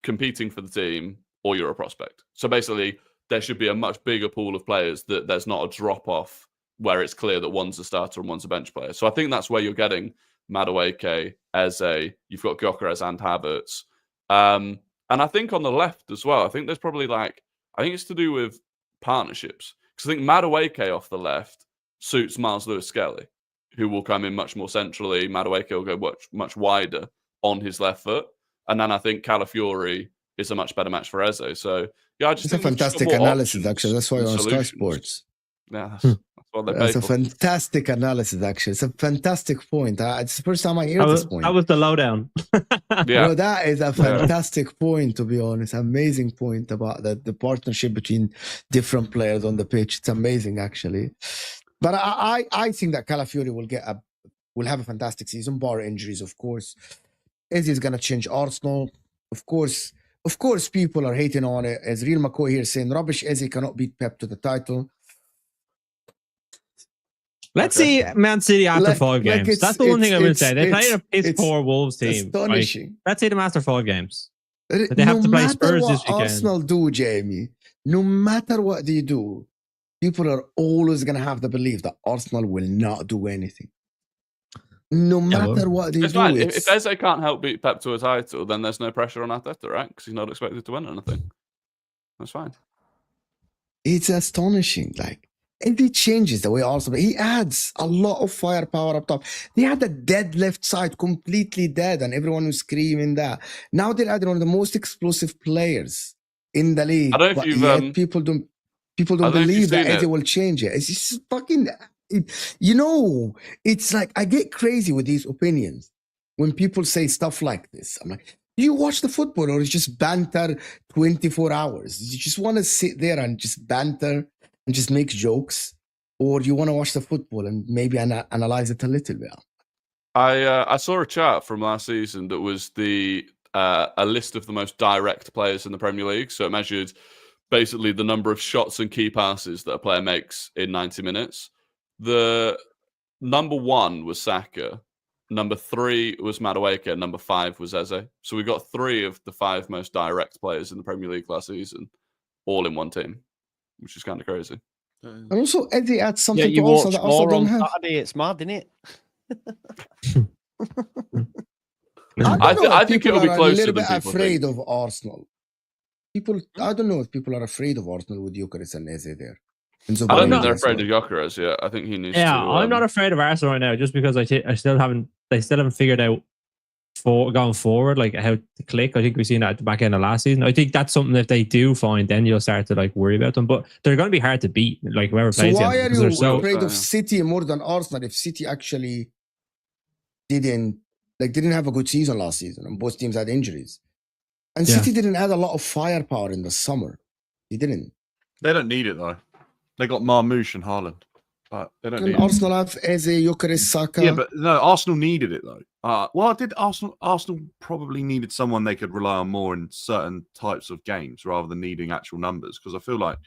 competing for the team or you're a prospect. So basically, there should be a much bigger pool of players that there's not a drop-off where it's clear that one's a starter and one's a bench player. So I think that's where you're getting Madueke, Eze, you've got Gyökeres and Havertz. And I think on the left as well, I think there's probably I think it's to do with partnerships. Because I think Madueke off the left suits Miles Lewis-Skelly, who will come in much more centrally. Madueke will go much wider on his left foot. And then I think Calafiori is a much better match for Eze. So, yeah, I just think it's a fantastic analysis, actually. That's why you're on Sky Sports. Yeah, that's what they pay That's for. a fantastic analysis, actually. It's a fantastic point. It's the first time I hear this point. That was the lowdown. Yeah. Well, that is a fantastic point, to be honest. Amazing point about the partnership between different players on the pitch. It's amazing, actually. But I think that Calafiori will have a fantastic season, bar injuries, of course. Eze is going to change Arsenal. Of course, people are hating on it. As Real McCoy here saying, rubbish, Eze cannot beat Pep to the title. Let's see Man City after 5 games. That's the one thing I will say. They played a piss-poor Wolves team. Astonishing. Let's see them after 5 games. But they have to play Spurs this weekend. Arsenal do, Jamie, no matter what they do, people are always going to have the belief that Arsenal will not do anything. No matter what they do. Fine. If Eze can't help beat Pep to a title, then there's no pressure on Arteta, right? Because he's not expected to win anything. That's fine. It's astonishing. If he changes the way Arsenal, he adds a lot of firepower up top. They had a dead left side, completely dead, and everyone was screaming that. Now they're adding one of the most explosive players in the league. I don't know if you've people don't believe that Eze will change it. It's just fucking. It's like I get crazy with these opinions when people say stuff like this. I'm like, do you watch the football or it's just banter 24 hours? You just want to sit there and just banter and just make jokes, or you want to watch the football and maybe analyze it a little bit? I saw a chart from last season that was a list of the most direct players in the Premier League. So it measured basically the number of shots and key passes that a player makes in 90 minutes. The number 1 was Saka, number 3 was Madueke, and number 5 was Eze. So we got 3 of the 5 most direct players in the Premier League last season, all in one team, which is kind of crazy. And also, Eddie adds something to Arsenal that Arsenal don't have. Saturday, it's mad, isn't it? I think it'll be closer. A little bit afraid of Arsenal. I don't know if people are afraid of Arsenal with Gyökeres and Eze there. I don't think they're afraid of Gyökeres yet. I think he needs to. Yeah, I'm not afraid of Arsenal right now, just because they still haven't figured out going forward how to click. I think we've seen that at the back end of last season. I think that's something that they do find, then you'll start to worry about them. But they're going to be hard to beat, whoever plays them. So why are you afraid of City more than Arsenal if City actually didn't have a good season last season, and both teams had injuries. And City didn't add a lot of firepower in the summer. They didn't. They don't need it though. They got Marmoush and Haaland, but they don't need Arsenal have Eze, Gyökeres, Saka. Yeah, but no, Arsenal needed it though. Well, did Arsenal probably needed someone they could rely on more in certain types of games rather than needing actual numbers? Because I feel like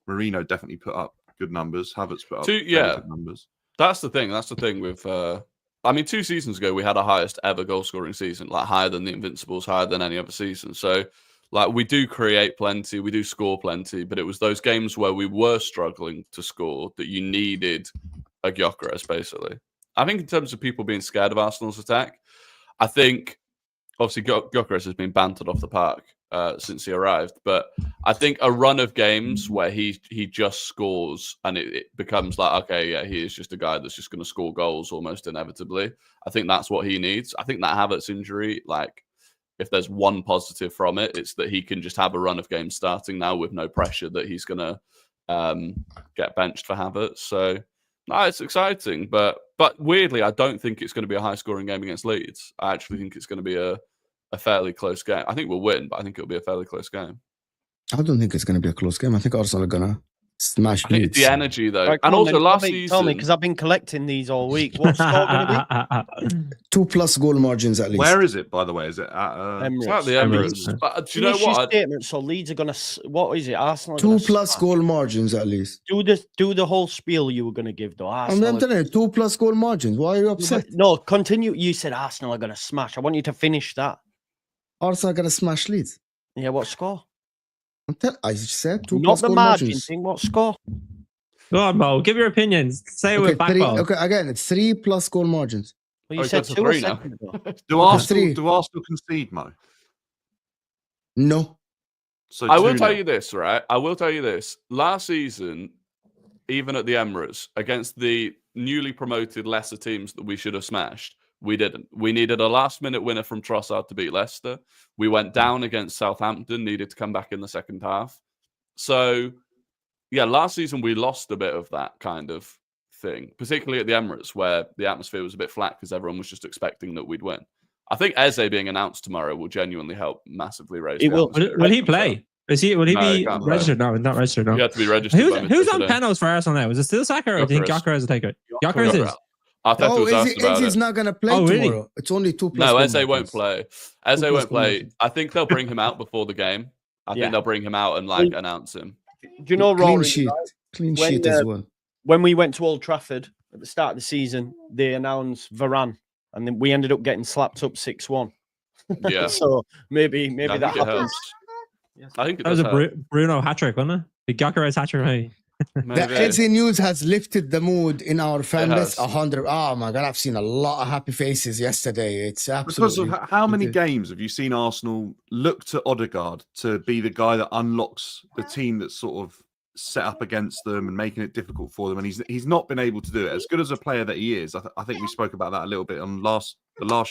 Mourinho definitely put up good numbers. Havertz put up good numbers. That's the thing. That's the thing with. I mean, 2 seasons ago we had our highest ever goal scoring season, like higher than the Invincibles, higher than any other season. So, like, we do create plenty, we do score plenty, but it was those games where we were struggling to score that you needed a Gyökeres, basically. I think in terms of people being scared of Arsenal's attack, I think obviously Gyökeres has been bantered off the park since he arrived, but I think a run of games where he just scores and it becomes like, okay, yeah, he is just a guy that's just going to score goals almost inevitably. I think that's what he needs. I think that Havertz injury, like, if there's one positive from it, it's that he can just have a run of games starting now with no pressure that he's going to get benched for Havertz. So, no, it's exciting. But weirdly, I don't think it's going to be a high-scoring game against Leeds. I actually think it's going to be a fairly close game. I think we'll win, but I think it'll be a fairly close game. I don't think it's going to be a close game. I think Arsenal are going to smash Leeds. It's the energy, though. Right, and also, then, last season... Tell me, because I've been collecting these all week. What's score going to be? 2+ goal margins at least. Where is it, by the way? Is it at Emirates? It's at the Emirates. But do you know what? Statement, so Leeds are going to... What is it? Arsenal 2+ goal margins at least. Do the whole spiel you were going to give, though. I'm telling you, 2+ goal margins. Why are you upset? No, continue. You said Arsenal are going to smash. I want you to finish that. Arsenal are going to smash Leeds. Yeah, what score? I said 2+ Not the goal margin margins. thing. What score? Go on, Mo. Give your opinions. Say it with backbone. Okay, again, it's 3+ goal margins. Well, you said 2 a second ago. Do Arsenal concede, Mo? No. So I will tell you this, right? I will tell you this. Last season, even at the Emirates, against the newly promoted lesser teams that we should have smashed, we didn't. We needed a last-minute winner from Trossard to beat Leicester. We went down against Southampton, needed to come back in the second half. So, yeah, last season we lost a bit of that kind of thing, particularly at the Emirates, where the atmosphere was a bit flat because everyone was just expecting that we'd win. I think Eze being announced tomorrow will genuinely help massively raise. Will he play? Will he be registered? No, not registered. No, you have to be registered. Who's on penalties for Arsenal now? Is it still Saka, or do you think Gyökeres will take it? Gyökeres is. Eze's not going to play tomorrow. It's only 2+. No, Eze won't play. Eze won't play. I think they'll bring him out before the game. I think they'll bring him out and announce him. Do you know, clean sheet as well. When we went to Old Trafford at the start of the season, they announced Varane, and then we ended up getting slapped up 6-1. Yeah. So maybe that happens. I think that was a Bruno hat-trick, wasn't it? The Gyökeres hat-trick. The Eze news has lifted the mood in our fan base 100. Oh my God, I've seen a lot of happy faces yesterday. It's absolutely... Because of how many games have you seen Arsenal look to Odegaard to be the guy that unlocks the team that's sort of set up against them and making it difficult for them? And he's not been able to do it. As good as a player that he is, I think we spoke about that a little bit on the last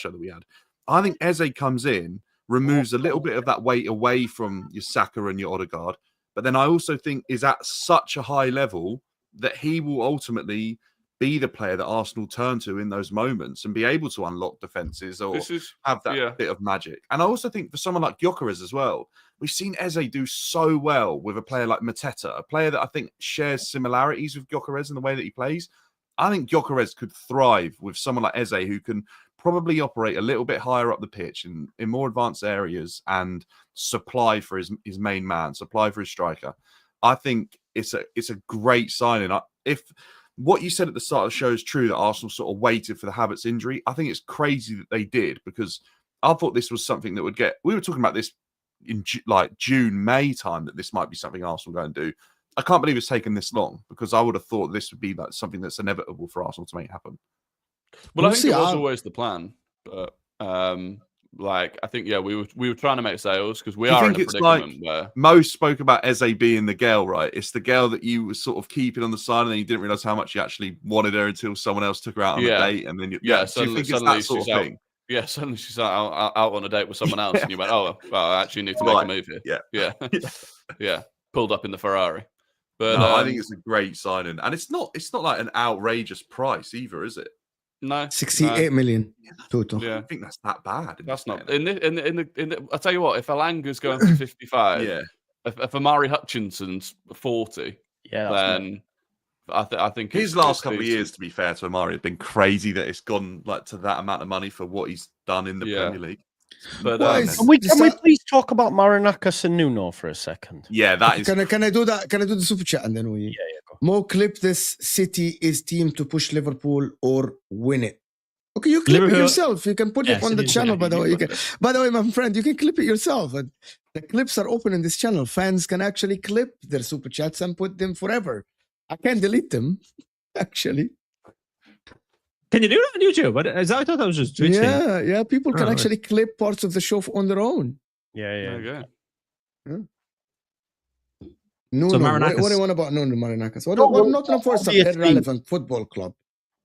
show that we had. I think Eze comes in, removes a little bit of that weight away from your Saka and your Odegaard. But then I also think is at such a high level that he will ultimately be the player that Arsenal turn to in those moments and be able to unlock defenses or have that bit of magic. And I also think for someone like Gyökeres as well, we've seen Eze do so well with a player like Mateta, a player that I think shares similarities with Gyökeres in the way that he plays. I think Gyökeres could thrive with someone like Eze who can probably operate a little bit higher up the pitch in more advanced areas and supply for his main man, supply for his striker. I think it's a great signing. If what you said at the start of the show is true, that Arsenal sort of waited for the Havertz injury, I think it's crazy that they did, because I thought this was something that would get... We were talking about this in like June, May time, that this might be something Arsenal going to do. I can't believe it's taken this long, because I would have thought this would be like something that's inevitable for Arsenal to make happen. Well, I think it was always the plan, but I think we were trying to make sales because we are in a predicament where Mo spoke about Eze being the girl, right? It's the girl that you were sort of keeping on the side, and then you didn't realize how much you actually wanted her until someone else took her out on a date, and then suddenly she's out. Yeah, suddenly she's out on a date with someone else, and you went, "Oh, well, I actually need to make a move here." Yeah, pulled up in the Ferrari. But no, I think it's a great signing, and it's not like an outrageous price either, is it? No, 68 million total. I don't think that's that bad. That's not. I'll tell you what, if Alanga's going for 55, Yeah. if Amari Hutchinson's 40, Yeah, then I think His it's last couple of decent. years, to be fair to Amari, have been crazy that it's gone like to that amount of money for what he's done in the Premier League. But can we please talk about Marinakis and Nuno for a second? Yeah, that is. Can I do that? Can I do the super chat and then we? Yeah, go. Mo, clip this. City is team to push Liverpool or win it. Okay, you clip it yourself. You can put it on the channel. By the way, By the way, my friend, you can clip it yourself. And the clips are open in this channel. Fans can actually clip their super chats and put them forever. I can't delete them. Actually, can you do that on YouTube? I thought that was just Twitch. Yeah. People can actually clip parts of the show on their own. Yeah. Nuno, So what do you want about Nuno Marinakis? What Nottingham Forest is an irrelevant football club.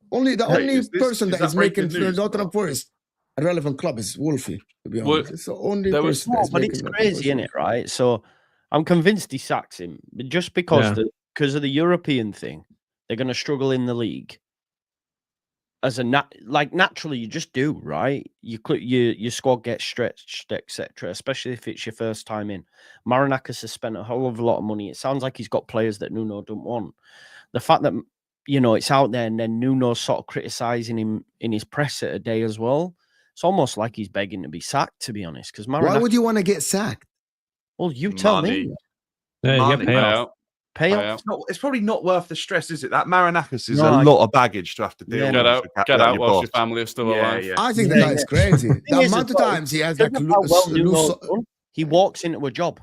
Only person that is making Nottingham Forest a relevant club is Wolfie, to be honest. It's the only person that's but it's crazy, isn't it, right? So I'm convinced he sacks him, but just because of the European thing, they're going to struggle in the league. As naturally, you just do, right? Your squad gets stretched, etc. Especially if it's your first time in. Marinakis has spent a whole of a lot of money. It sounds like he's got players that Nuno don't want. The fact that it's out there, and then Nuno's sort of criticizing him in his presser today as well. It's almost like he's begging to be sacked, to be honest. Because why would you want to get sacked? Well, you tell me. Yeah, you get payoff. Payoff. It's probably not worth the stress, is it? That Marinakis is a lot of baggage to have to deal with. Get out whilst your family is still alive. Yeah. I think the guy's crazy. The amount of times he has he walks into a job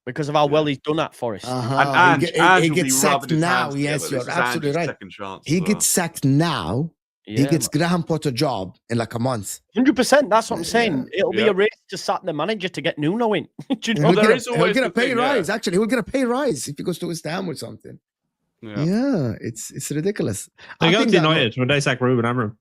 because of how well he's done at Forest. And he gets sacked now. Yes, you're absolutely right. He gets sacked now. He gets Graham Potter job in like a month. 100%. That's what I'm saying. It'll be a race to sack the manager to get Nuno in. He'll get a pay rise. Actually, he'll get a pay rise if he goes to West Ham or something. Yeah, it's ridiculous. They got United when they sack Ruben Amorim.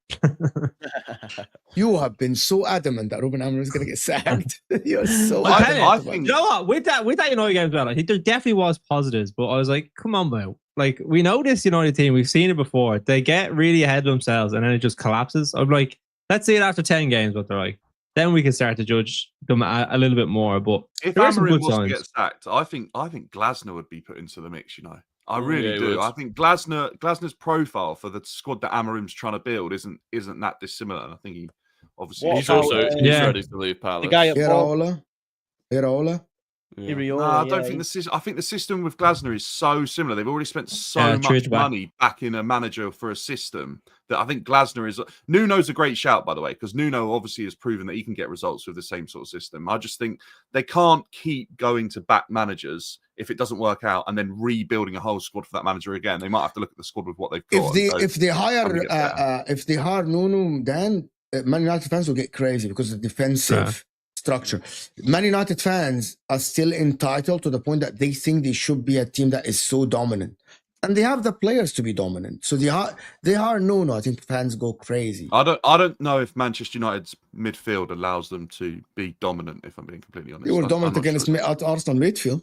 You have been so adamant that Ruben Amorim is going to get sacked. You're so I think, you know what? With that United game as well, I think there definitely was positives, but I was like, come on, man. Like, we know this United team. We've seen it before. They get really ahead of themselves and then it just collapses. I'm like, let's see it after 10 games what they're like. Then we can start to judge them a little bit more. But if Amorim was to get sacked, I think Glasner would be put into the mix, I really do. I think Glasner's profile for the squad that Amorim's trying to build isn't that dissimilar. And I think he obviously he's ready to leave Palace. The guy at Iraola. No, I don't think I think the system with Glasner is so similar. They've already spent so much money backing a manager for a system that I think Glasner is. Nuno's a great shout, by the way, because Nuno obviously has proven that he can get results with the same sort of system. I just think they can't keep going to back managers if it doesn't work out and then rebuilding a whole squad for that manager again. They might have to look at the squad with what they've got. If they hire Nuno, then Man United fans will get crazy because of the defensive structure. Man United fans are still entitled to the point that they think they should be a team that is so dominant. And they have the players to be dominant. So they are Nuno. I think fans go crazy. I don't know if Manchester United's midfield allows them to be dominant, if I'm being completely honest. They were dominant against Arsenal midfield.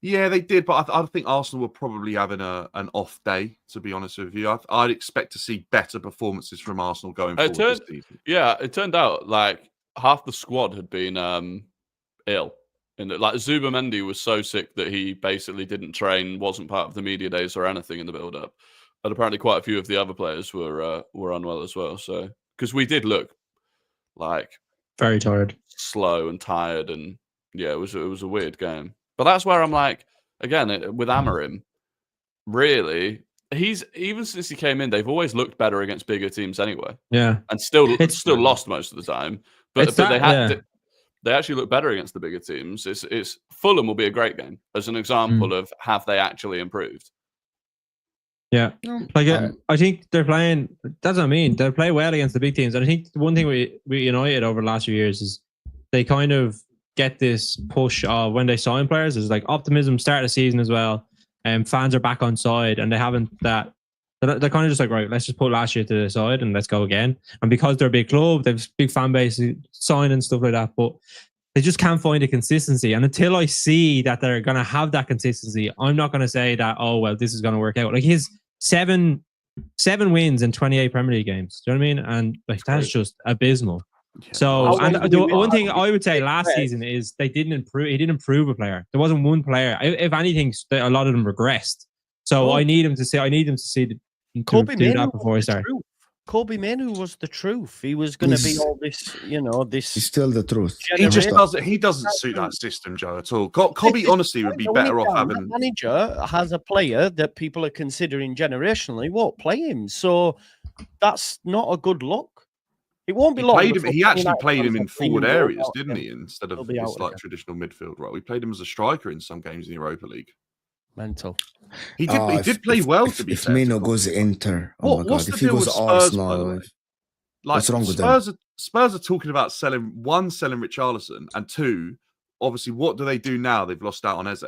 Yeah, they did, but I think Arsenal were probably having an off day, to be honest with you. I'd expect to see better performances from Arsenal going forward this season. Yeah, it turned out like half the squad had been ill. Like Zubamendi was so sick that he basically didn't train, wasn't part of the media days or anything in the build-up. And apparently quite a few of the other players were unwell as well. So because we did look like very tired, slow and tired, and yeah, it was a weird game. But that's where I'm like, again, with Amorim, really, even since he came in, they've always looked better against bigger teams anyway. Yeah, and still lost most of the time. But they actually look better against the bigger teams. It's Fulham will be a great game as an example of have they actually improved. Yeah, I think they're playing. That's what I mean. They play well against the big teams. And I think one thing we United over the last few years is they kind of get this push of when they sign players. There's like optimism start of the season as well. And fans are back on side and they haven't that. They're kind of just like, right, let's just put last year to the side and let's go again. And because they're a big club, they have big fan base, sign and stuff like that. But they just can't find a consistency. And until I see that they're going to have that consistency, I'm not going to say that, oh, well, this is going to work out. Like his 7 7 wins in 28 Premier League games. Do you know what I mean? And like that's just abysmal. Yeah, So, and the one thing I would say last Regress. season is they didn't improve. He didn't improve a player. There wasn't one player. If anything, a lot of them regressed. So I need him to see. I need him to see Kobe do Manu that before I was the start. truth. Kobe Manu was the truth. He was going to be all this, you know, He's this. still the truth. He just doesn't. He doesn't suit that system, Joe, at all. Kobe honestly would be better off having. The manager has a player that people are considering generationally won't play him, so that's not a good look. It won't be long. He actually played him in forward areas, didn't again. he? Instead of He'll be this out like again. traditional midfield, right? We played him as a striker in some games in the Europa League. Mental. He did play well. To be if fair, Mino goes Inter, oh my what's god! the If he deal goes with Spurs, Arsenal, by the way? Like, what's wrong with them? Spurs are talking about selling Richarlison, and 2, obviously, what do they do now? They've lost out on Eze.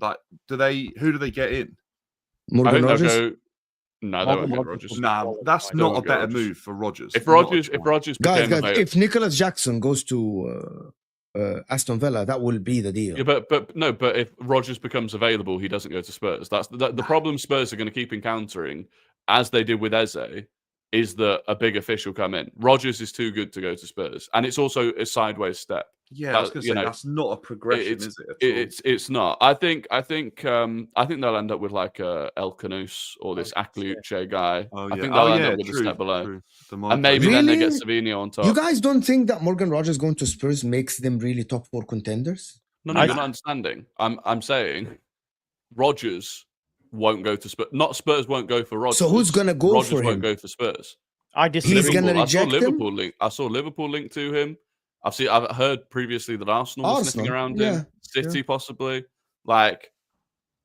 Like, who do they get in? Morgan Rodgers. No, they won't get Rodgers. Nah, that's not a better move for Rodgers. If Rodgers Guys, became available, if Nicolas Jackson goes to Aston Villa, that will be the deal. yeah, but if Rodgers becomes available, he doesn't go to Spurs. That's the problem. Spurs are going to keep encountering, as they did with Eze, is that a big official come in. Rodgers is too good to go to Spurs, and it's also a sideways step. Yeah, I was going to say that's not a progression, is it? It's not. I think they'll end up with like El Canus or this Akluche guy. Oh, yeah. I think they'll end up with a step below, and maybe then they get Savio on top. You guys don't think that Morgan Rodgers going to Spurs makes them really top 4 contenders? No, you're not understanding. I'm saying Rodgers won't go to Spurs. Not Spurs won't go for Rodgers. So who's gonna go Rodgers for him? won't go for Spurs. He's gonna reject him. I saw Liverpool linked to him. I've heard previously that Arsenal was sniffing around him. City possibly. Like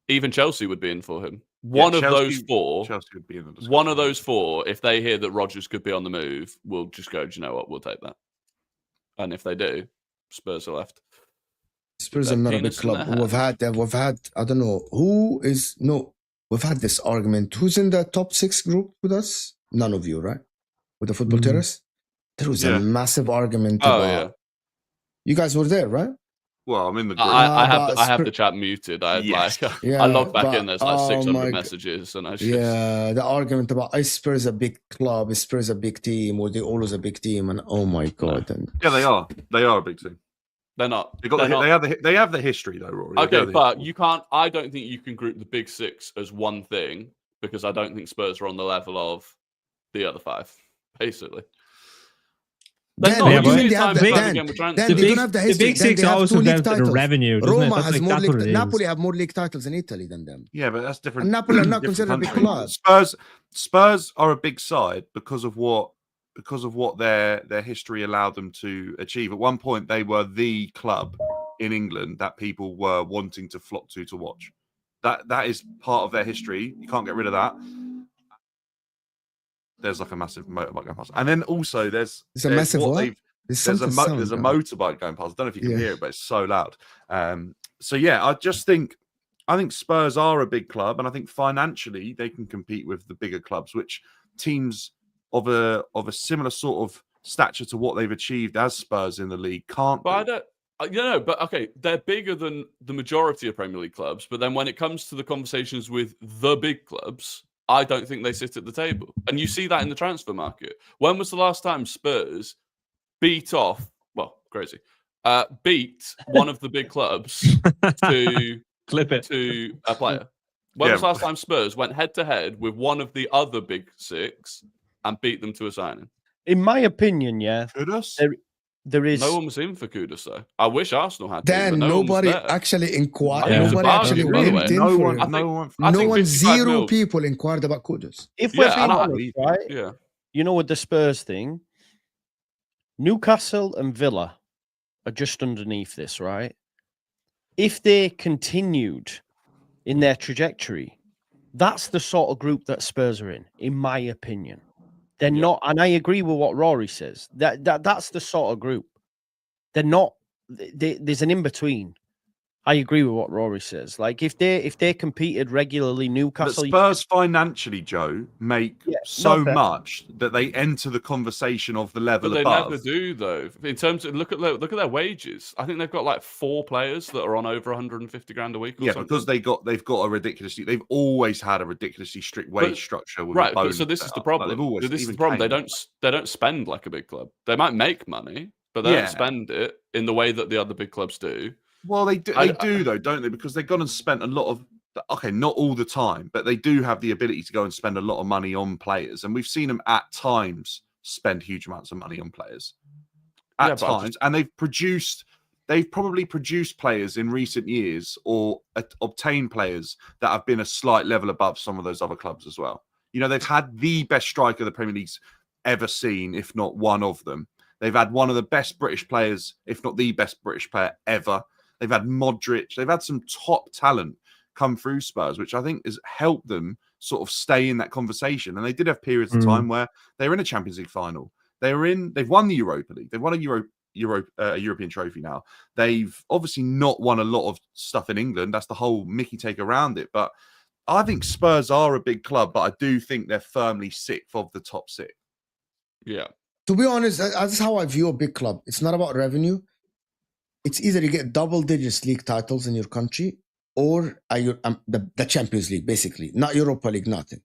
even Chelsea would be in for him. One of those four. Chelsea would be in the one of those 4. If they hear that Rodgers could be on the move, we'll just go. Do you know what? We'll take that. And if they do, Spurs are left. Spurs are not a big club. We've had. I don't know who is. No, we've had this argument. Who's in the top 6 group with us? None of you, right? With the football terrace. There was a massive argument about. You guys were there, right? Well, I'm in the group. I have the chat muted. I logged back in. There's like 600 messages, and the argument about is Spurs a big club, is Spurs a big team, or they always a big team, and oh my god, and yeah, they are. They are a big team. They're not. They have the history though, Rory. Okay, but you can't. I don't think you can group the big 6 as one thing because I don't think Spurs are on the level of the other 5. Basically. Then they don't have the history. The big 6 always come down to the revenue. Roma has more league. Napoli have more league titles in Italy than them. Yeah, but that's different. And Napoli are not considered a big club. Spurs are a big side because of what their history allowed them to achieve. At one point, they were the club in England that people were wanting to flock to watch. That is part of their history. You can't get rid of that. There's like a massive motorbike going past, and then also there's a massive what? There's a motorbike going past. I don't know if you can hear it, but it's so loud. So yeah, I think Spurs are a big club, and I think financially they can compete with the bigger clubs, which teams of a similar sort of stature to what they've achieved as Spurs in the league can't. But but okay, they're bigger than the majority of Premier League clubs. But then when it comes to the conversations with the big clubs, I don't think they sit at the table. And you see that in the transfer market. When was the last time Spurs beat one of the big clubs to a player? When was the last time Spurs went head-to-head with one of the other big 6 and beat them to a signing? In my opinion, there is no one was in for Kudus though. I wish Arsenal had. Then nobody actually inquired. Nobody actually went in for it. No one, 0 people inquired about Kudus. If we're being honest, right? Yeah. You know, with the Spurs thing, Newcastle and Villa are just underneath this, right? If they continued in their trajectory, that's the sort of group that Spurs are in my opinion. They're not, and I agree with what Rory says. That's the sort of group. They're not. There's an in between. I agree with what Rory says. Like if they competed regularly, But Newcastle. Spurs financially, Joe, make so much that they enter the conversation of the level But they above. never do, though. In terms of look at their wages. I think they've got like 4 players that are on over 150 grand a week. Or something. Because they've got a ridiculously. They've always had a ridiculously strict wage structure. With right, but so this is the problem. This is the problem. They don't spend like a big club. They might make money, but they don't spend it in the way that the other big clubs do. Well, they do though, don't they? Because they've gone and spent a lot of. Okay, not all the time, but they do have the ability to go and spend a lot of money on players, and we've seen them at times spend huge amounts of money on players. At times, and they've probably produced players in recent years or obtained players that have been a slight level above some of those other clubs as well. You know, they've had the best striker the Premier League's ever seen, if not one of them. They've had one of the best British players, if not the best British player ever. They've had Modric. They've had some top talent come through Spurs, which I think has helped them sort of stay in that conversation. And they did have periods of time where they were in a Champions League final. They've won the Europa League. They've won a European trophy now. They've obviously not won a lot of stuff in England. That's the whole Mickey take around it. But I think Spurs are a big club, but I do think they're firmly 6th of the top 6. Yeah. To be honest, that's how I view a big club. It's not about revenue. It's either you get double digits league titles in your country or the Champions League, basically. Not Europa League, nothing.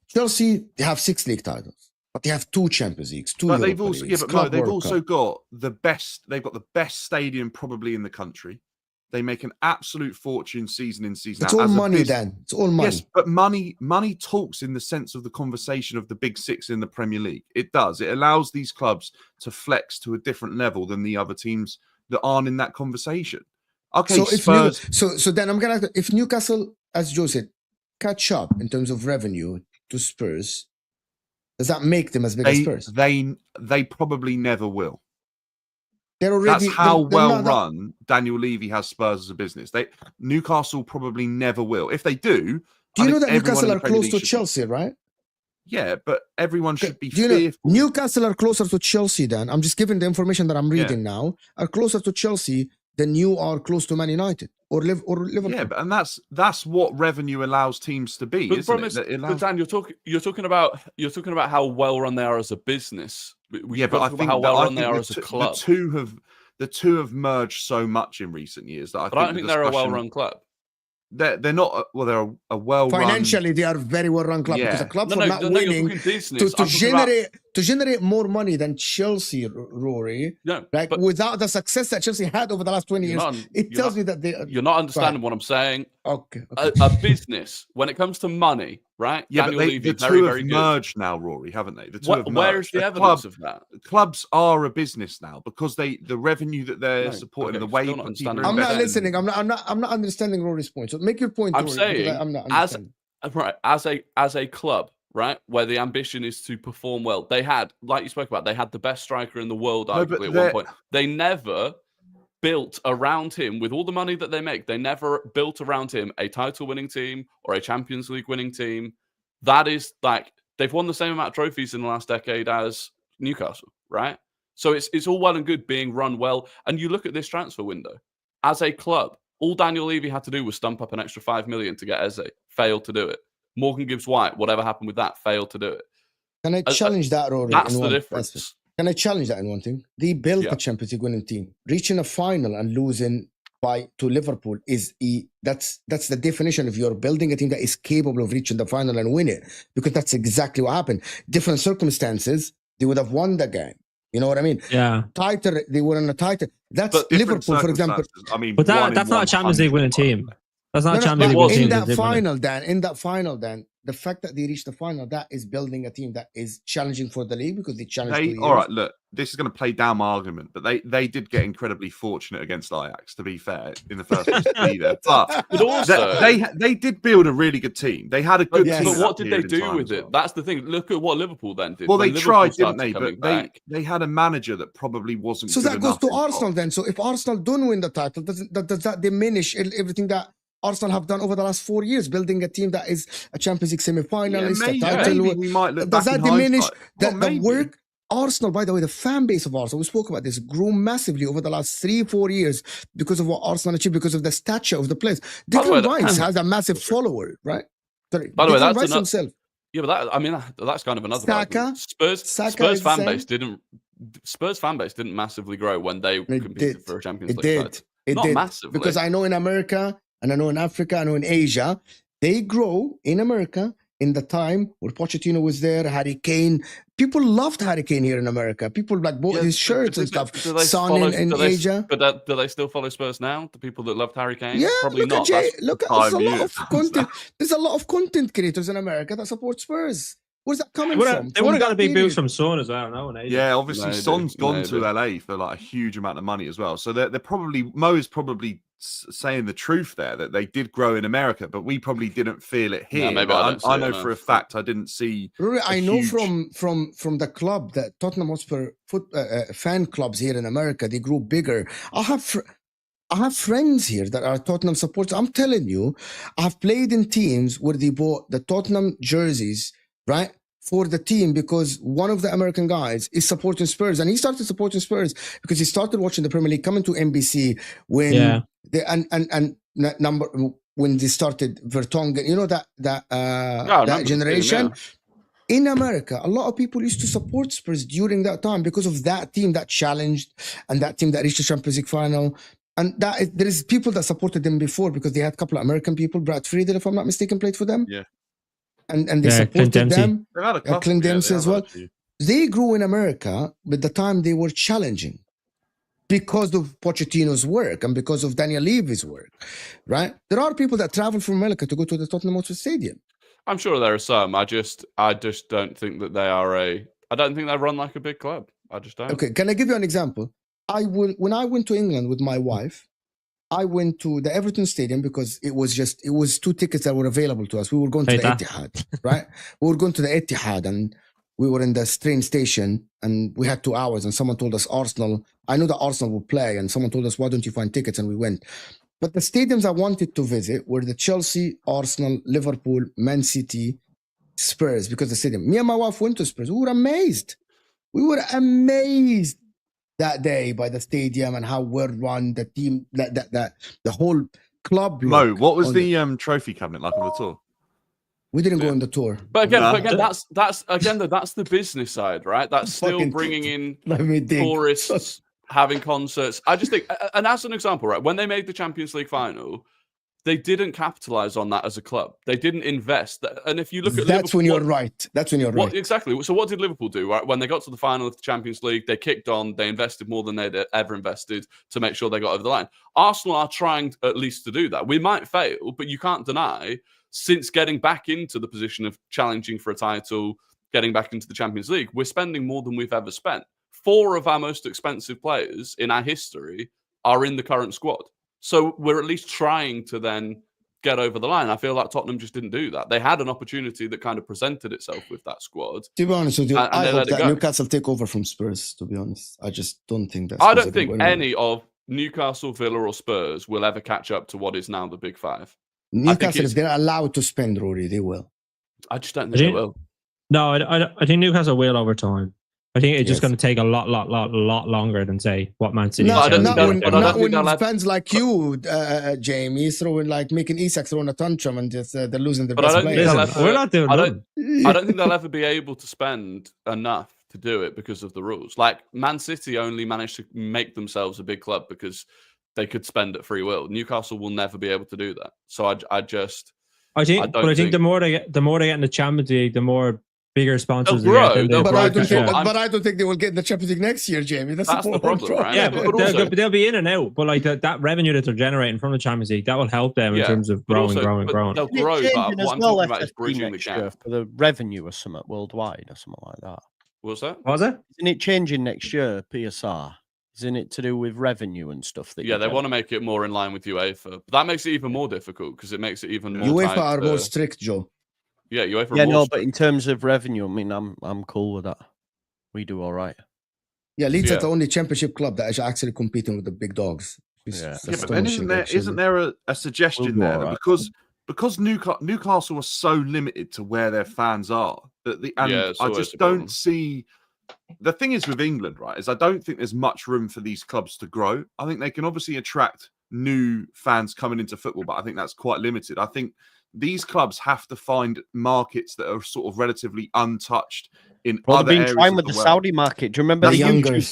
Chelsea, they have 6 league titles, but they have 2 Champions Leagues, 2 Europa they've also, Leagues. They've also got the best. They've got the best stadium probably in the country. They make an absolute fortune season in, season out. It's all money, Dan. It's all money. Yes, but money talks in the sense of the conversation of the big 6 in the Premier League. It does. It allows these clubs to flex to a different level than the other teams that aren't in that conversation. Okay, so Spurs. So then I'm gonna. If Newcastle, as Joe said, catch up in terms of revenue to Spurs, does that make them as big as Spurs? They probably never will. They're already. That's how well run Daniel Levy has Spurs as a business. Newcastle probably never will. If they do, do you know that Newcastle are close to Chelsea, right? Yeah, but everyone should be fearful. Newcastle are closer to Chelsea than, I'm just giving the information that I'm reading now, are closer to Chelsea than you are close to Man United or Liverpool. Yeah, and that's what revenue allows teams to be. But the problem is, Dan, you're talking about how well run they are as a business. But I think how well run they are as a club. The two have merged so much in recent years that I don't think they're a well-run club. They're not. Well, they're a well-run. Financially, they are a very well-run club because the club for not winning to generate more money than Chelsea, Rory. No, like without the success that Chelsea had over the last 20 years, it tells me that you're not understanding what I'm saying. Okay. A business, when it comes to money, right? Yeah, Daniel but Levy, the two have merged now, Rory, haven't they? The two have merged. Where is the evidence of that? Clubs are a business now because the revenue that they're supporting, the way I'm not listening. I'm not understanding Rory's point. So make your point. I'm Rory, saying I'm not understanding. as a club, right, where the ambition is to perform well. They had, like you spoke about, they had the best striker in the world arguably at one point. They never built around him with all the money that they make. They never built around him a title-winning team or a Champions League winning team. That is like they've won the same amount of trophies in the last decade as Newcastle, right? So it's all well and good being run well. And you look at this transfer window as a club. All Daniel Levy had to do was stump up an extra 5 million to get Eze. Failed to do it. Morgan Gibbs-White, whatever happened with that, failed to do it. Can I challenge that, Rory? That's the difference. Can I challenge that in one thing? They built a Champions League winning team. Reaching a final and losing to Liverpool that's the definition of you're building a team that is capable of reaching the final and win it. Because that's exactly what happened. Different circumstances, they would have won the game. You know what I mean? Yeah. Tighter, they were in a tighter. That's Liverpool, for example. I mean, but that's not a Champions League winning team. That's not a Champions League winning team. In that final, Dan, the fact that they reached the final, that is building a team that is challenging for the league because they challenged. All right, look, this is going to play down my argument, but they did get incredibly fortunate against Ajax, to be fair, in the first place to be there. But also, they did build a really good team. They had a good team. But what did they do with it? That's the thing. Look at what Liverpool then did. Well, they tried, didn't they? But they had a manager that probably wasn't. So that goes to Arsenal then. So if Arsenal don't win the title, does that diminish everything that Arsenal have done over the last 4 years, building a team that is a Champions League semi-finalist, maybe we might look. Does that diminish the work? Arsenal, by the way, the fan base of Arsenal, we spoke about this, grew massively over the last 3-4 years because of what Arsenal achieved, because of the stature of the players. Declan Rice has a massive follower, right? Sorry, by the way, Declan that's Rice himself. Yeah, but that's kind of another Saka, argument. Spurs fan base didn't massively grow when they competed for a Champions League title. Not massively. Because I know in America, and I know in Africa, I know in Asia, they grow in America in the time where Pochettino was there, Harry Kane. People loved Harry Kane here in America. People like bought his shirts and stuff. Son in Asia. But do they still follow Spurs now? The people that loved Harry Kane? Yeah, probably look not. Look at there's a lot of content. There's a lot of content creators in America that support Spurs. Where's that coming from? They would have got a big boost from Son as well, no? Yeah, obviously Son's gone to LA for like a huge amount of money as well. So they're probably, Mo is probably saying the truth there, that they did grow in America, but we probably didn't feel it here. No, I know for a fact I didn't see. I know from the club that Tottenham Hotspur fan clubs here in America, they grew bigger. I have friends here that are Tottenham supporters. I'm telling you, I've played in teams where they bought the Tottenham jerseys, right, for the team, because one of the American guys is supporting Spurs, and he started supporting Spurs because he started watching the Premier League, coming to NBC when when they started Vertonghen, you know, that generation. In America, a lot of people used to support Spurs during that time because of that team that challenged and that team that reached the Champions League final. And there is people that supported them before because they had a couple of American people. Brad Friedel, if I'm not mistaken, played for them. Yeah. And they supported them. Clint Dempsey as well. They grew in America, but the time they were challenging because of Pochettino's work and because of Daniel Levy's work, right? There are people that travel from America to go to the Tottenham Hotspur Stadium. I'm sure there are some. I just don't think that they are I don't think they run like a big club. I just don't. Okay, can I give you an example? When I went to England with my wife, I went to the Everton Stadium because it was 2 tickets that were available to us. We were going to the Etihad, right? We were going to the Etihad, and we were in the train station, and we had 2 hours, and someone told us Arsenal. I knew that Arsenal would play, and someone told us, why don't you find tickets? And we went. But the stadiums I wanted to visit were the Chelsea, Arsenal, Liverpool, Man City, Spurs, because the stadium. Me and my wife went to Spurs. We were amazed. That day by the stadium and how well run the team, that the whole club. Mo, what was the trophy cabinet like on the tour? We didn't go on the tour. But again, that's the business side, right? That's still bringing in tourists, having concerts. I just think, and as an example, right, when they made the Champions League final, they didn't capitalize on that as a club. They didn't invest. And if you look at Liverpool, that's when you're right. Exactly. So what did Liverpool do? Right? When they got to the final of the Champions League, they kicked on. They invested more than they'd ever invested to make sure they got over the line. Arsenal are trying at least to do that. We might fail, but you can't deny, since getting back into the position of challenging for a title, getting back into the Champions League, we're spending more than we've ever spent. 4 of our most expensive players in our history are in the current squad. So we're at least trying to then get over the line. I feel like Tottenham just didn't do that. They had an opportunity that kind of presented itself with that squad. To be honest with you, I hope that Newcastle take over from Spurs, to be honest. I just don't think that. I don't think any of Newcastle, Villa or Spurs will ever catch up to what is now the Big Five. Newcastle, if they're allowed to spend, Rory, they will. I just don't think they will. No, I think Newcastle will over time. I think it's just going to take a lot longer than, say, what Man City. Not when fans like you, Jamie, making Isak throwing a tantrum and just they're losing their best players. We're not doing that. I don't think they'll ever be able to spend enough to do it because of the rules. Like, Man City only managed to make themselves a big club because they could spend at free will. Newcastle will never be able to do that. So I think the more they get in the Champions League, the more bigger sponsors but I don't think they will get in the Champions League next year, Jamie. That's the problem, right? Yeah, but they'll be in and out. But like that revenue that they're generating from the Champions League, that will help them in terms of growing. They'll grow, but what I'm talking about is bridging the gap. For the revenue or something worldwide or something like that. What's that? Was it? Isn't it changing next year, PSR? Isn't it to do with revenue and stuff? They want to make it more in line with UEFA. But that makes it even more difficult because it makes it even more. UEFA are more strict, Joe. Yeah, UEFA. But in terms of revenue, I mean, I'm cool with that. We do all right. Yeah, Leeds are the only championship club that is actually competing with the big dogs. But then isn't there a suggestion there that because Newcastle are so limited to where their fans are I just don't see the thing is with England, right, is I don't think there's much room for these clubs to grow. I think they can obviously attract new fans coming into football, but I think that's quite limited. I think these clubs have to find markets that are sort of relatively untouched in other areas. Trying with the Saudi market. Do you remember the younger fans?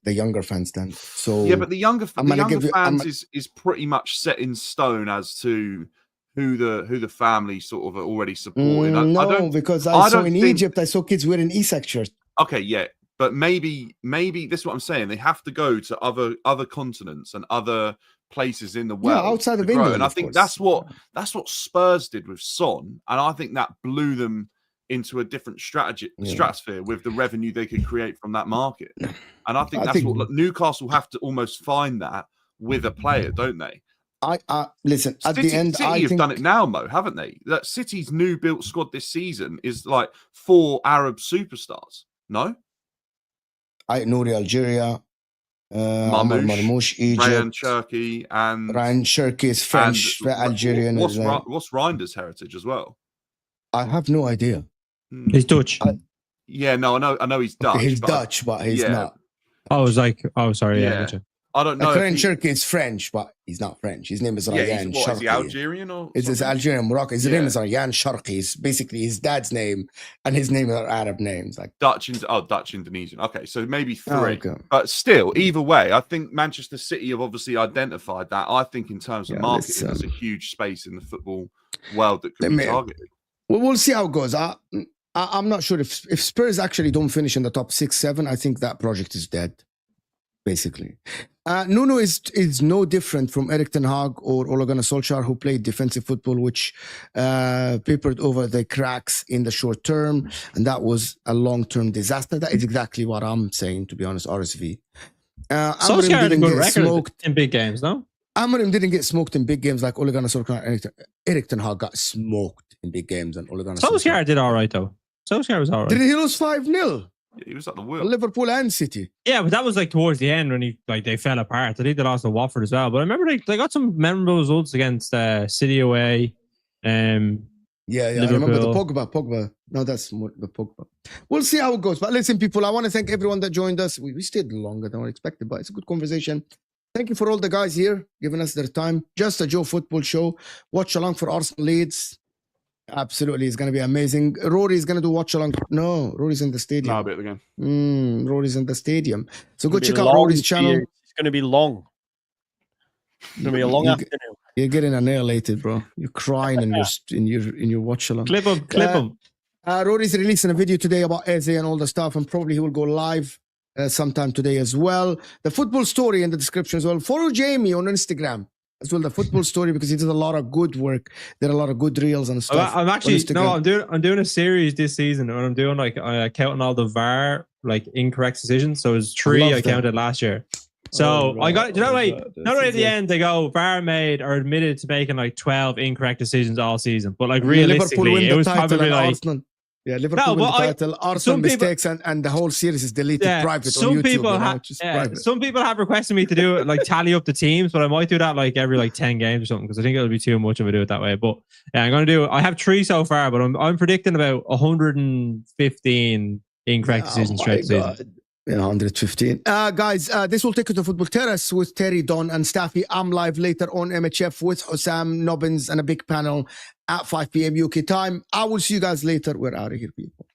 The younger fans then. So yeah, but the younger fans is pretty much set in stone as to who the family sort of are already supporting. Because I saw in Egypt, I saw kids wearing Isak shirts. Okay, yeah, but maybe this is what I'm saying. They have to go to other continents and other places in the world, outside of England. And I think that's what Spurs did with Son, and I think that blew them into a different stratosphere with the revenue they could create from that market. And I think what Newcastle have to almost find that with a player, don't they? Listen. At City, the end, City have done it now, Mo, haven't they? That City's new built squad this season is like 4 Arab superstars. No, Nouri Algeria, Marmoush, Egypt, Ryan Cherki, and Ryan Cherki is French, Algerian. What's Reinder's heritage as well? I have no idea. He's Dutch. I know he's Dutch. He's Dutch, but he's not. I was like, sorry, yeah. I don't know. Ryan Cherki is French, but he's not French. His name is Ryan Sharqi. Is he Algerian or? It's Algerian, Morocco. His name is Ryan Sharqi. It's basically his dad's name, and his name are Arab names, like Dutch, Indonesian. Okay, so maybe 3. Okay. But still, either way, I think Manchester City have obviously identified that. I think in terms of marketing, there's a huge space in the football world that could be targeted. Well, we'll see how it goes. I'm not sure if Spurs actually don't finish in the top 6-7. I think that project is dead. Basically, Nuno is no different from Erik ten Hag or Ole Gunnar Solskjaer, who played defensive football, which papered over the cracks in the short term, and that was a long-term disaster. That is exactly what I'm saying, to be honest. RSV. Solskjaer had a good record in big games, no? Amorim didn't get smoked in big games like Ole Gunnar Solskjaer. Erik ten Hag got smoked in big games, and Ole Gunnar Solskjaer did all right though. Solskjaer was all right. Didn't he lose 5-0? Yeah, he was at the wheel. Liverpool and City. Yeah, but that was like towards the end when they fell apart. I think they lost to Watford as well. But I remember they got some memorable results against City away. Liverpool. I remember the Pogba. No, that's more the Pogba. We'll see how it goes. But listen, people, I want to thank everyone that joined us. We stayed longer than I expected, but it's a good conversation. Thank you for all the guys here giving us their time. Just a Joe football show. Watch along for Arsenal Leeds. Absolutely, it's going to be amazing. Rory's going to do watch along. No, Rory's in the stadium. No, a bit again. Rory's in the stadium. So go check out Rory's channel. It's going to be long. It's going to be a long afternoon. You're getting annihilated, bro. You're crying in your watch along. Clip him. Rory's releasing a video today about Eze and all the stuff, and probably he will go live sometime today as well. The football story in the description as well. Follow Jamie on Instagram as well, the football story, because he does a lot of good work. There are a lot of good reels and stuff. I'm doing a series this season, and I'm doing like counting all the VAR like incorrect decisions. So it's 3 I counted last year. So I got at the end they go VAR made or admitted to making like 12 incorrect decisions all season, but like realistically it was probably like Arsenal. Yeah, Liverpool win the title. Arsenal mistakes and the whole series is deleted private on YouTube. Some people have requested me to do it, like tally up the teams, but I might do that like every like 10 games or something, because I think it'll be too much if I do it that way. But yeah, I'm going to do it. I have 3 so far, but I'm predicting about 115 incorrect decisions straight season. 115. Guys, this will take you to Football Terrace with Terry, Don, and Staffy. I'm live later on MHF with Hussam, Nobbins, and a big panel at 5 p.m. UK time. I will see you guys later. We're out of here, people.